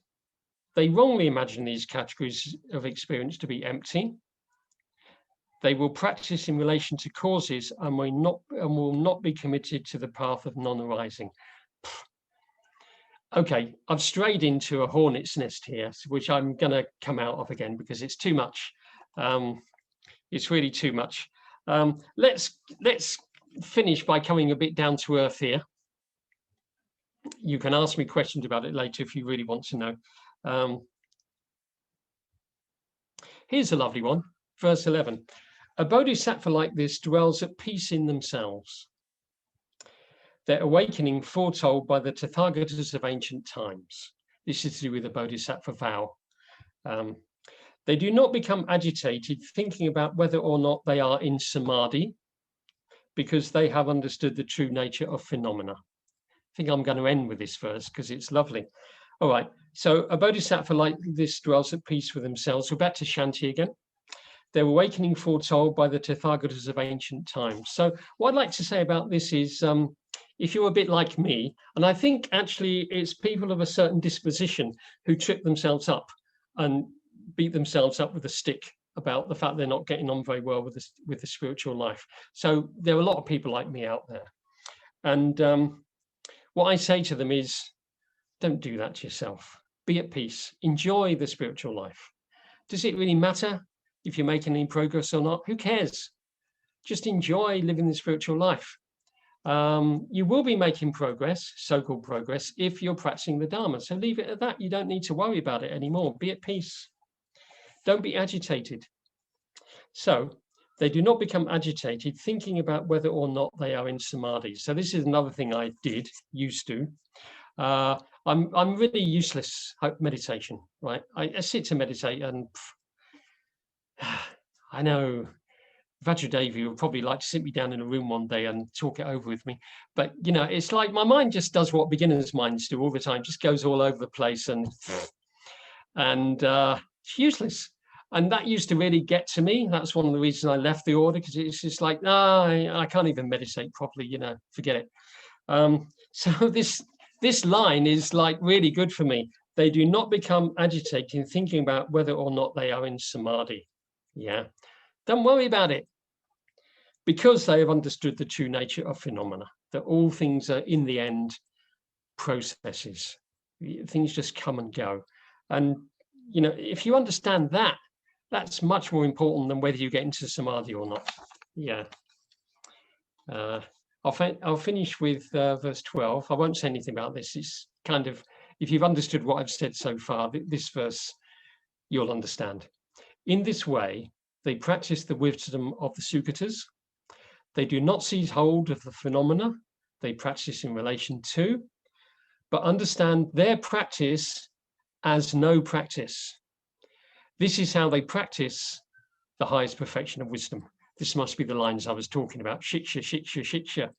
they wrongly imagine these categories of experience to be empty. They will practice in relation to causes and will not be committed to the path of non-arising. Okay, I've strayed into a hornet's nest here, which I'm going to come out of again because it's too much. It's really too much. Let's finish by coming a bit down to earth here. You can ask me questions about it later if you really want to know. Here's a lovely one, verse 11. A bodhisattva like this dwells at peace in themselves. Their awakening foretold by the Tathagatas of ancient times. This is to do with the bodhisattva vow. They do not become agitated thinking about whether or not they are in samadhi because they have understood the true nature of phenomena. I think I'm going to end with this verse because it's lovely. All right, so a bodhisattva like this dwells at peace with themselves. We're back to Shanti again. Their awakening foretold by the Tathagatas of ancient times. So what I'd like to say about this is, if you're a bit like me, and I think actually it's people of a certain disposition who trip themselves up and beat themselves up with a stick about the fact they're not getting on very well with the spiritual life. So there are a lot of people like me out there. And what I say to them is, don't do that to yourself. Be at peace. Enjoy the spiritual life. Does it really matter if you're making any progress or not? Who cares? Just enjoy living the spiritual life. You will be making progress, so-called progress, if you're practicing the Dharma. So leave it at that. You don't need to worry about it anymore. Be at peace. Don't be agitated. So they do not become agitated thinking about whether or not they are in samadhi. So this is another thing I used to. I'm really useless at meditation, right? I sit to meditate and I know Vajradevi would probably like to sit me down in a room one day and talk it over with me. But, you know, it's like my mind just does what beginners' minds do all the time, just goes all over the place and it's useless. And that used to really get to me. That's one of the reasons I left the order, because it's just like, no, I can't even meditate properly, you know, forget it. So this line is like really good for me. They do not become agitated thinking about whether or not they are in samadhi. Yeah, don't worry about it, because they have understood the true nature of phenomena, that all things are in the end processes. Things just come and go. And, you know, if you understand that, that's much more important than whether you get into samadhi or not. Yeah. I'll finish with verse 12. I won't say anything about this. It's kind of, if you've understood what I've said so far, this verse, you'll understand. In this way, they practice the wisdom of the Sukhatas. They do not seize hold of the phenomena they practice in relation to, but understand their practice as no practice. This is how they practice the highest perfection of wisdom. This must be the lines I was talking about. Shiksha, shiksha, shiksha.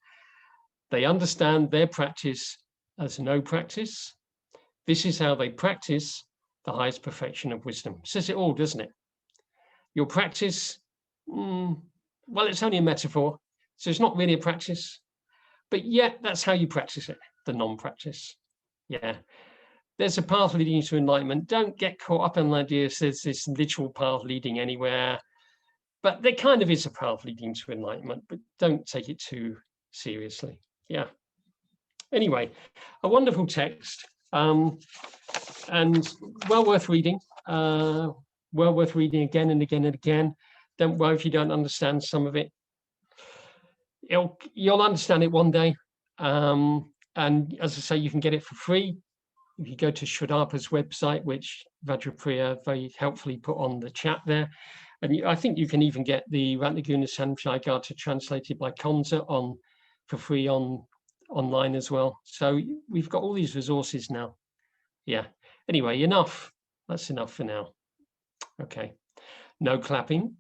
They understand their practice as no practice. This is how they practice the highest perfection of wisdom. Says it all, doesn't it? Your practice, well, it's only a metaphor, so it's not really a practice, but yet that's how you practice it, the non-practice. Yeah. There's a path leading to enlightenment. Don't get caught up in the idea there's this literal path leading anywhere. But there kind of is a path leading to enlightenment, but don't take it too seriously. Yeah. Anyway, a wonderful text, and well worth reading. Well worth reading again and again and again. Don't worry if you don't understand some of it. You'll understand it one day. And as I say, you can get it for free. If you go to Shraddhapa's website, which Vajrapriya very helpfully put on the chat there, and I think you can even get the Ratnaguna Samcayagatha translated by Konza for free online as well. So we've got all these resources now. Yeah. Anyway, enough. That's enough for now. Okay. No clapping.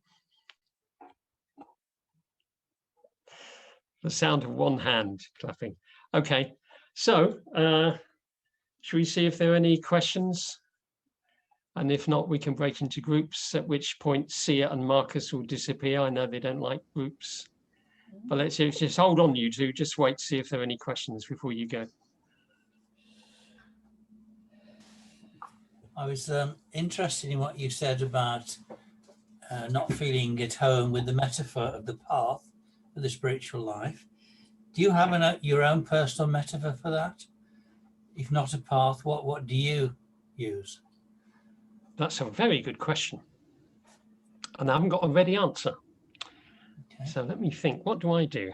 The sound of one hand clapping. Okay. So, should we see if there are any questions? And if not, we can break into groups, at which point Sia and Marcus will disappear. I know they don't like groups. But let's just hold on, you two. Just wait to see if there are any questions before you go. I was interested in what you said about not feeling at home with the metaphor of the path for the spiritual life. Do you have your own personal metaphor for that? If not a path, what do you use? That's a very good question. And I haven't got a ready answer. Okay. So let me think, what do I do?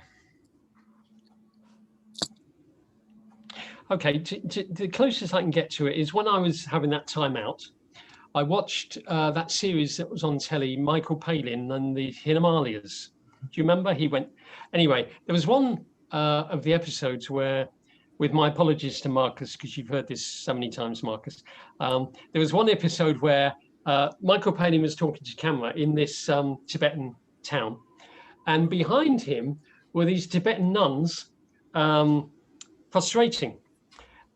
Okay, the closest I can get to it is when I was having that time out, I watched that series that was on telly, Michael Palin and the Himalayas. Do you remember? He went, anyway, there was one of the episodes where, with my apologies to Marcus, because you've heard this so many times, Marcus, there was one episode where Michael Palin was talking to camera in this Tibetan town, and behind him were these Tibetan nuns prostrating.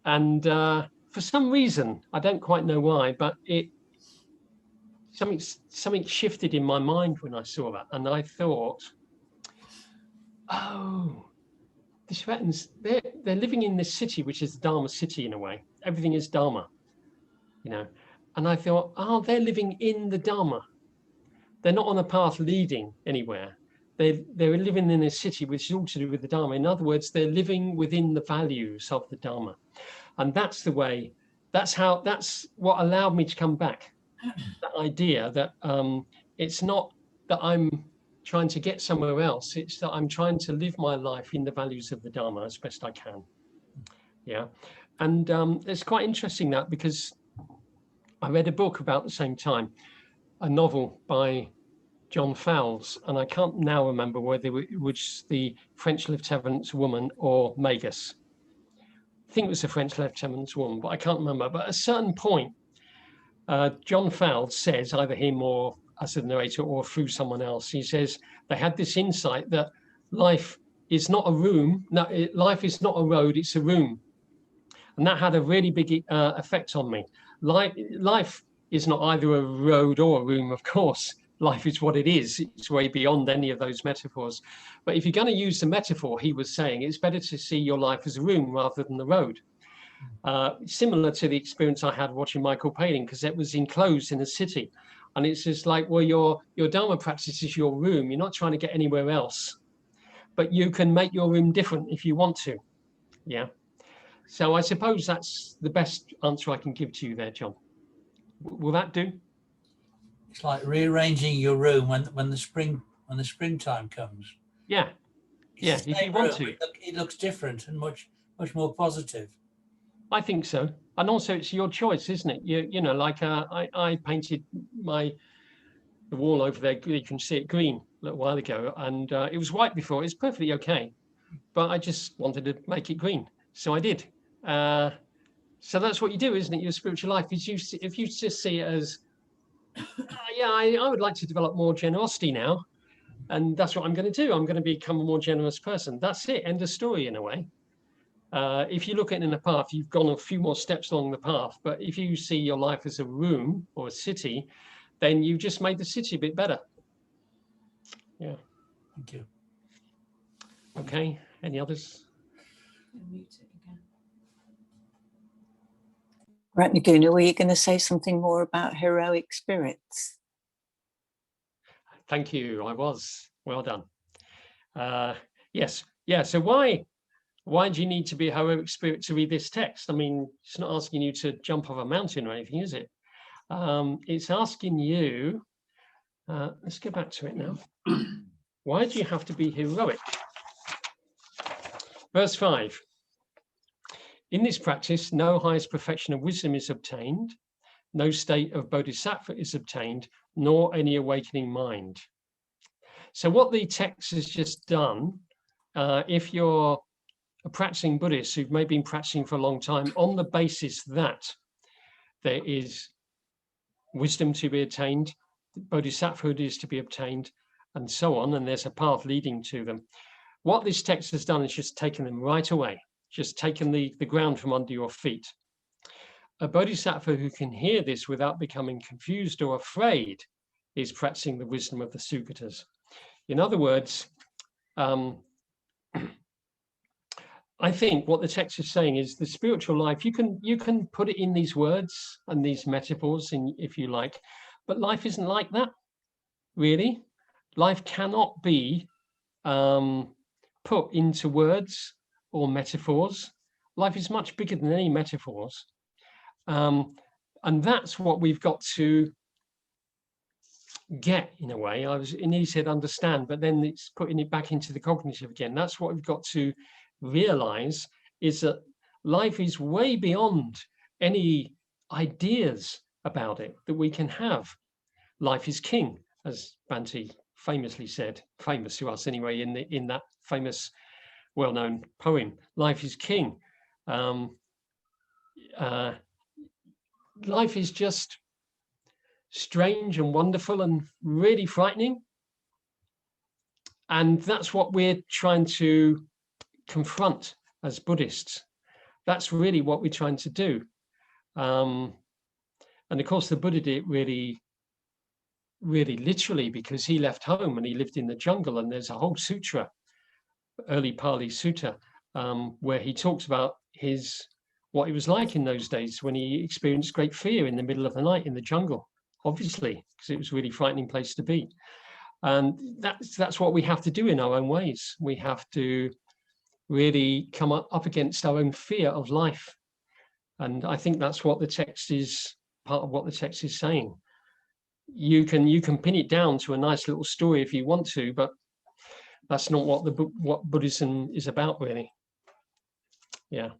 And for some reason, I don't quite know why, but something shifted in my mind when I saw that. And I thought, oh, the Tibetans, they're living in this city, which is the Dharma city in a way. Everything is Dharma, you know. And I thought, oh, they're living in the Dharma. They're not on a path leading anywhere. They're living in a city which is all to do with the Dharma. In other words, they're living within the values of the Dharma. And that's the way, that's what allowed me to come back. That idea that it's not that I'm trying to get somewhere else, it's that I'm trying to live my life in the values of the Dharma as best I can. Yeah. And it's quite interesting that, because I read a book about the same time, a novel by John Fowles, and I can't now remember whether it was the French lieutenant's woman or Magus. I think it was the French lieutenant's woman, but I can't remember. But at a certain point, John Fowles says, either him or as a narrator or through someone else, he says they had this insight that life is not a room. No, life is not a road, it's a room. And that had a really big effect on me. Life is not either a road or a room, of course. Life is what it is. It's way beyond any of those metaphors. But if you're going to use the metaphor, he was saying it's better to see your life as a room rather than the road. Similar to the experience I had watching Michael Palin, because it was enclosed in a city. And it's just like, well, your Dharma practice is your room. You're not trying to get anywhere else. But you can make your room different if you want to. Yeah. So I suppose that's the best answer I can give to you there, John. Will that do? It's like rearranging your room when the springtime comes. Yeah. Yeah, if you want to. It looks different and much more positive. I think so. And also it's your choice, isn't it? You know, like I painted the wall over there, you can see it green a little while ago, and it was white before. It's perfectly okay, but I just wanted to make it green, so I did. So that's what you do, isn't it? Your spiritual life is if you just see it as, yeah, I would like to develop more generosity now, and that's what I'm going to do. I'm going to become a more generous person. That's it. End of story in a way. If you look at it in a path, you've gone a few more steps along the path. But if you see your life as a room or a city, then you just made the city a bit better. Yeah. Thank you. Okay. Any others? Ratnaguna, were you going to say something more about heroic spirits? Thank you. I was. Well done. Yes. Yeah. So why do you need to be a heroic spirit to read this text? I mean, it's not asking you to jump off a mountain or anything, is it? It's asking you, let's get back to it now. Why do you have to be heroic? Verse 5. In this practice, no highest perfection of wisdom is obtained, no state of bodhisattva is obtained, nor any awakening mind. So what the text has just done, if you're a practicing Buddhist who've maybe been practicing for a long time on the basis that there is wisdom to be attained, bodhisattvahood is to be obtained, and so on, and there's a path leading to them. What this text has done is just taken them right away, just taken the ground from under your feet. A bodhisattva who can hear this without becoming confused or afraid is practicing the wisdom of the Suttas. In other words, I think what the text is saying is the spiritual life, you can put it in these words and these metaphors, if you like, but life isn't like that, really. Life cannot be put into words or metaphors. Life is much bigger than any metaphors. And that's what we've got to get, in a way. He said understand, but then it's putting it back into the cognitive again. That's what we've got to realize, is that life is way beyond any ideas about it that we can have. Life is king, as Bhante famously said, famous to us anyway, in that famous, well-known poem. Life is king. Life is just strange and wonderful and really frightening. And that's what we're trying to confront as Buddhists. That's really what we're trying to do. And of course, the Buddha did it really literally, because he left home and he lived in the jungle. And there's a whole sutra, early Pali Sutta, where he talks about what it was like in those days when he experienced great fear in the middle of the night in the jungle, obviously, because it was a really frightening place to be. And that's what we have to do in our own ways. We have to really come up against our own fear of life. And I think that's what the text is, part of what the text is saying. You can pin it down to a nice little story if you want to, but that's not what Buddhism is about, really. Yeah.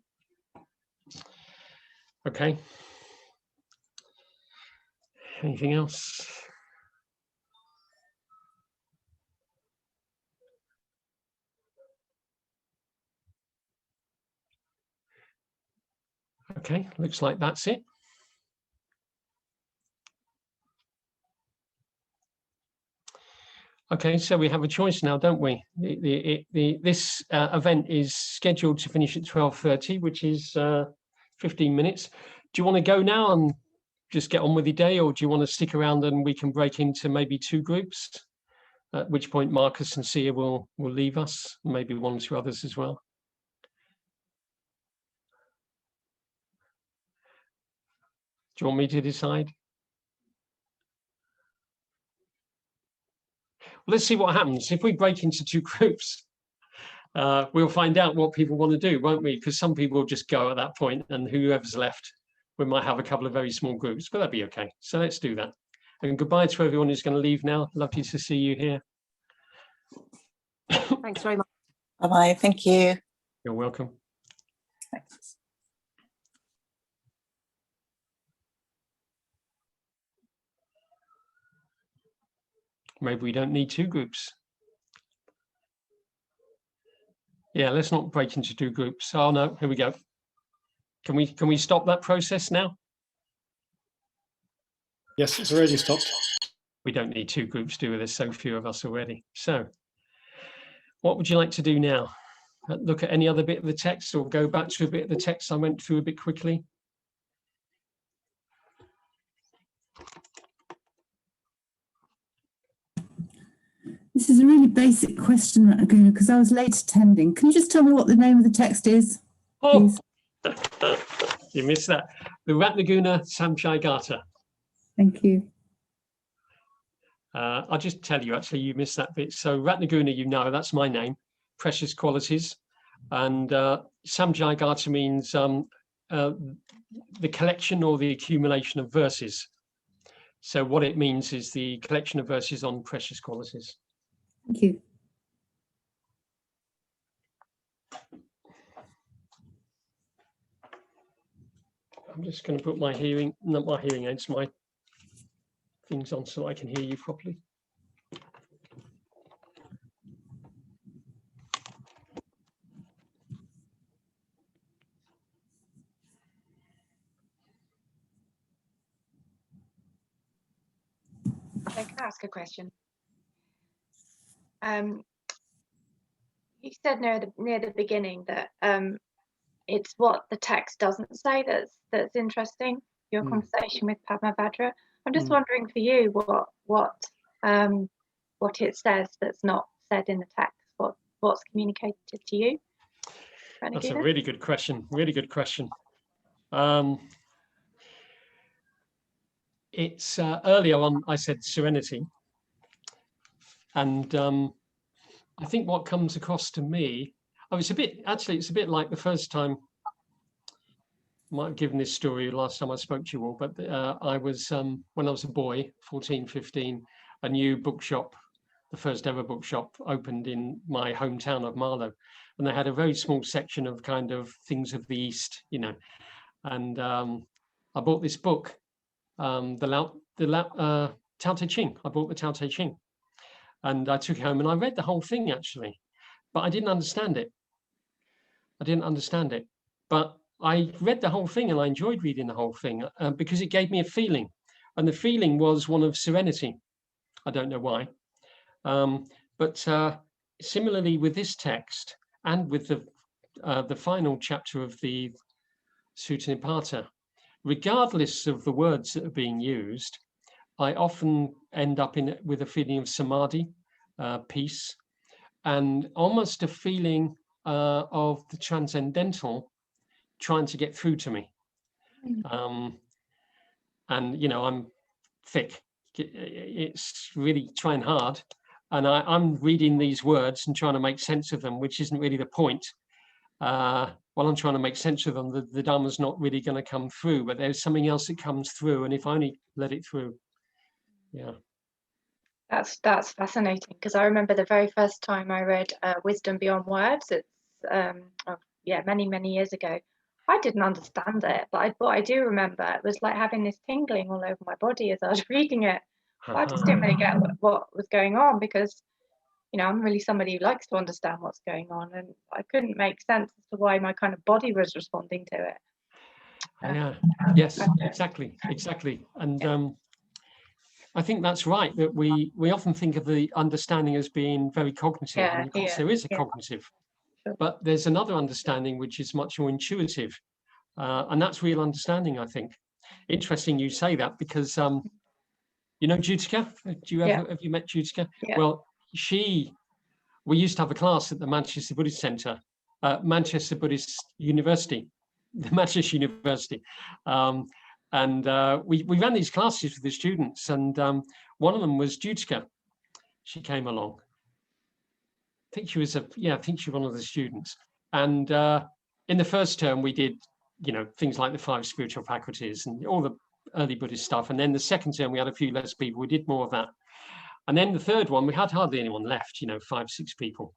Okay. Anything else? Okay, looks like that's it. Okay, so we have a choice now, don't we? This event is scheduled to finish at 12:30, which is 15 minutes. Do you want to go now and just get on with your day, or do you want to stick around and we can break into maybe two groups? At which point Marcus and Sia will leave us, maybe one or two others as well. Do you want me to decide? Let's see what happens. If we break into two groups, we'll find out what people want to do, won't we? Because some people will just go at that point, and whoever's left, we might have a couple of very small groups, but that'd be okay. So let's do that. And goodbye to everyone who's going to leave now. Lovely to see you here. Thanks very much. Bye-bye. Thank you. You're welcome. Thanks. Maybe we don't need two groups. Yeah, let's not break into two groups. Oh no, here we go. Can we stop that process now? Yes, it's already stopped. We don't need two groups, do we? There's so few of us already. So what would you like to do now? Look at any other bit of the text, or go back to a bit of the text I went through a bit quickly? This is a really basic question, Ratnaguna, because I was late attending. Can you just tell me what the name of the text is? Oh, you missed that. The Ratnaguna Samcayagatha. Thank you. I'll just tell you, actually, you missed that bit. So Ratnaguna, you know, that's my name, precious qualities. And Samcayagatha means the collection or the accumulation of verses. So what it means is the collection of verses on precious qualities. Thank you. I'm just going to put my not my hearing aids, my things on so I can hear you properly. I can ask a question. You said near the beginning that it's what the text doesn't say that's interesting. Your conversation with Padmabhadra. I'm just wondering for you what it says that's not said in the text. what's communicated to you? That's a Ratnaguna? really good question. Really good question. It's earlier on I said serenity, and I think what comes across to me, it's a bit like the first time. I might have given this story last time I spoke to you all, but I was when I was a boy, 14, 15, a new bookshop, the first ever bookshop, opened in my hometown of Marlow, and they had a very small section of kind of things of the East, you know, and I bought this book, the Tao Te Ching. I bought the Tao Te Ching, and I took it home and I read the whole thing actually, but I didn't understand it. But I read the whole thing and I enjoyed reading the whole thing because it gave me a feeling, and the feeling was one of serenity. I don't know why, but similarly with this text and with the final chapter of the Sutta Nipata, regardless of the words that are being used, I often end up with a feeling of samadhi, peace, and almost a feeling of the transcendental trying to get through to me. And, you know, I'm thick. It's really trying hard. And I'm reading these words and trying to make sense of them, which isn't really the point. While I'm trying to make sense of them, the Dharma's not really going to come through, but there's something else that comes through. And if I only let it through, yeah. That's fascinating, because I remember the very first time I read Wisdom Beyond Words. It's many years ago. I didn't understand it, but what I do remember, it was like having this tingling all over my body as I was reading it. I just didn't really get what was going on, because, you know, I'm really somebody who likes to understand what's going on, and I couldn't make sense as to why my kind of body was responding to it. Yeah. Yes. Exactly. And I think that's right, that we often think of the understanding as being very cognitive, and of course there is a cognitive, but there's another understanding which is much more intuitive, and that's real understanding, I think. Interesting you say that, because you know Judica? Have you met Judica? Yeah. Well, we used to have a class at the Manchester Buddhist Centre, Manchester Buddhist University, the Manchester University. And we ran these classes with the students, and one of them was Judica. She came along. I think she was one of the students. And in the first term, we did, you know, things like the 5 spiritual faculties and all the early Buddhist stuff. And then the second term, we had a few less people. We did more of that. And then the third one, we had hardly anyone left, you know, 5, 6 people.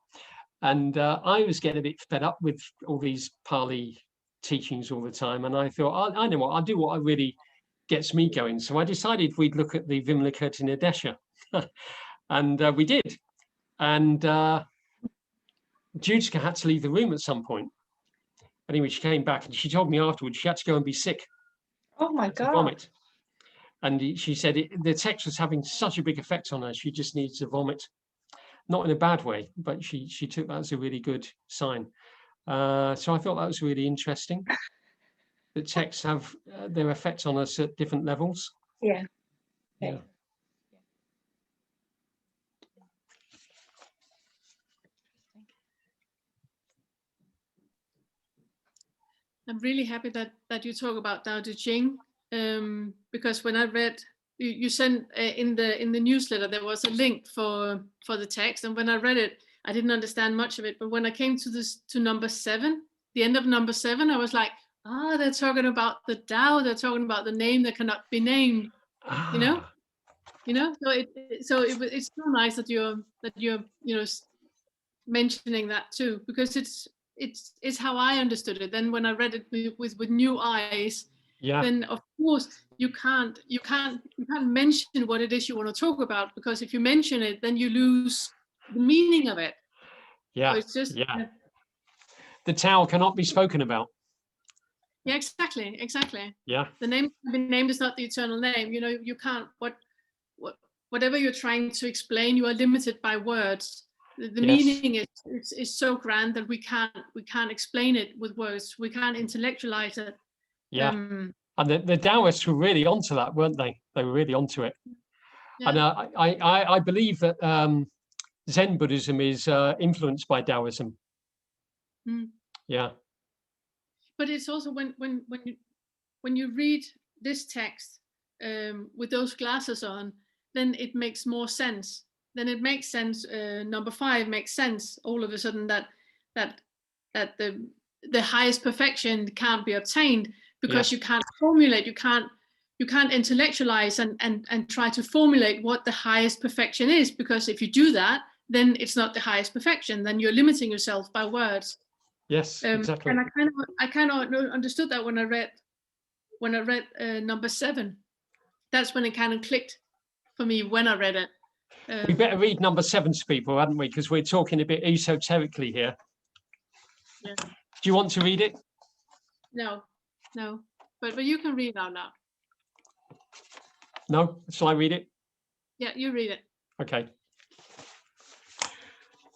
And I was getting a bit fed up with all these Pali teachings all the time. And I thought, I know what, I'll do what really gets me going. So I decided we'd look at the Vimalakirti Nirdesha. And we did. And Judica had to leave the room at some point. Anyway, she came back and she told me afterwards she had to go and be sick. Oh my God. Vomit. And she said the text was having such a big effect on her, she just needs to vomit. Not in a bad way, but she took that as a really good sign. So I thought that was really interesting. The texts have their effects on us at different levels. Yeah. I'm really happy that you talk about Tao Te Ching, because when I read, you sent in the newsletter, there was a link for the text, and when I read it, I didn't understand much of it. But when I came to number 7, the end of number 7, I was like, they're talking about the Tao. They're talking about the name that cannot be named. You know. So it's so nice that you're mentioning that too, because it's how I understood it. Then when I read it with new eyes, then of course you can't mention what it is you want to talk about, because if you mention it, then you lose the meaning of it. Yeah. So it's just the Tao cannot be spoken about. Yeah, exactly. Yeah. The name is not the eternal name. You know, you can't whatever you're trying to explain, you are limited by words. The meaning is so grand that we can't explain it with words. We can't intellectualize it. Yeah. And the Taoists were really onto that, weren't they? They were really onto it. Yeah. And I believe that Zen Buddhism is influenced by Taoism. Yeah. But it's also when you read this text with those glasses on, then it makes more sense. Then it makes sense. Number 5 makes sense all of a sudden that the highest perfection can't be obtained because you can't formulate, you can't intellectualize and try to formulate what the highest perfection is, because if you do that, then it's not the highest perfection. Then you're limiting yourself by words. Yes, exactly. And I kind of understood that when I read number 7. That's when it kind of clicked for me when I read it. We better read number 7 to people, hadn't we? Because we're talking a bit esoterically here. Yeah. Do you want to read it? No, but you can read out loud. No? Shall I read it? Yeah, you read it. Okay.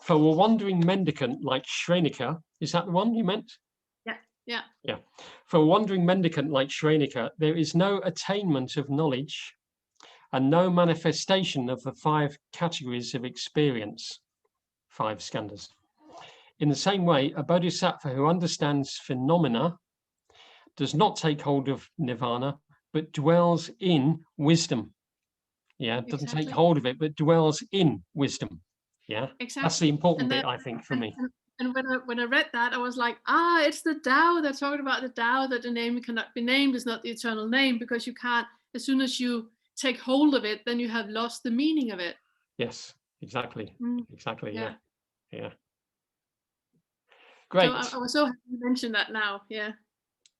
For a wandering mendicant like Shrenika, is that the one you meant? Yeah. For a wandering mendicant like Shrenika, there is no attainment of knowledge and no manifestation of the 5 categories of experience, 5 skanders. In the same way, a bodhisattva who understands phenomena does not take hold of nirvana, but dwells in wisdom. Yeah, doesn't take hold of it, but dwells in wisdom. Yeah, exactly. That's the important bit, I think, for me. And when I read that, I was like, it's the Tao. They're talking about the Tao, that the name cannot be named, is not the eternal name, because you can't, as soon as you take hold of it, then you have lost the meaning of it. Yes, exactly. Exactly, yeah. Great. So I was so happy you mentioned that now, yeah.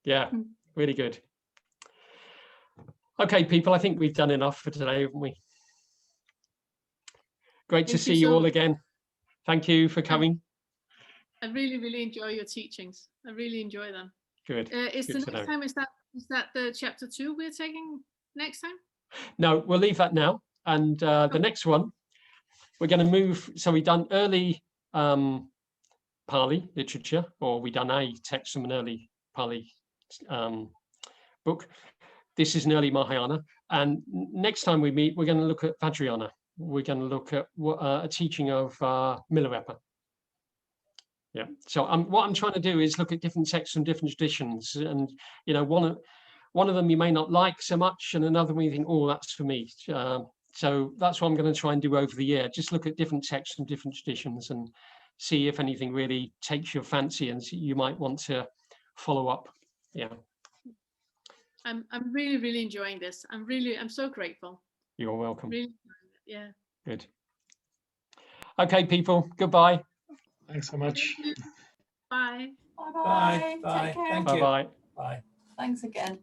Yeah, really good. Okay, people, I think we've done enough for today, haven't we? Great to see you all again. Thank you for coming. I really, really enjoy your teachings. I really enjoy them. Good. Is the next time, is that the chapter 2 we're taking next time? No, we'll leave that now. And the next one, we're going to move. So we've done early Pali literature, or we've done a text from an early Pali book. This is an early Mahayana. And next time we meet, we're going to look at Vajrayana. We're going to look at a teaching of Milarepa. Yeah. So what I'm trying to do is look at different texts from different traditions, and one of them you may not like so much, and another one you think, oh, that's for me. So that's what I'm going to try and do over the year. Just look at different texts from different traditions and see if anything really takes your fancy and you might want to follow up. Yeah. I'm really, really enjoying this. I'm so grateful. You're welcome. Really, yeah. Good. Okay, people. Goodbye. Thanks so much. Bye. Bye. Bye. Thank you. Bye-bye. Bye. Thanks again.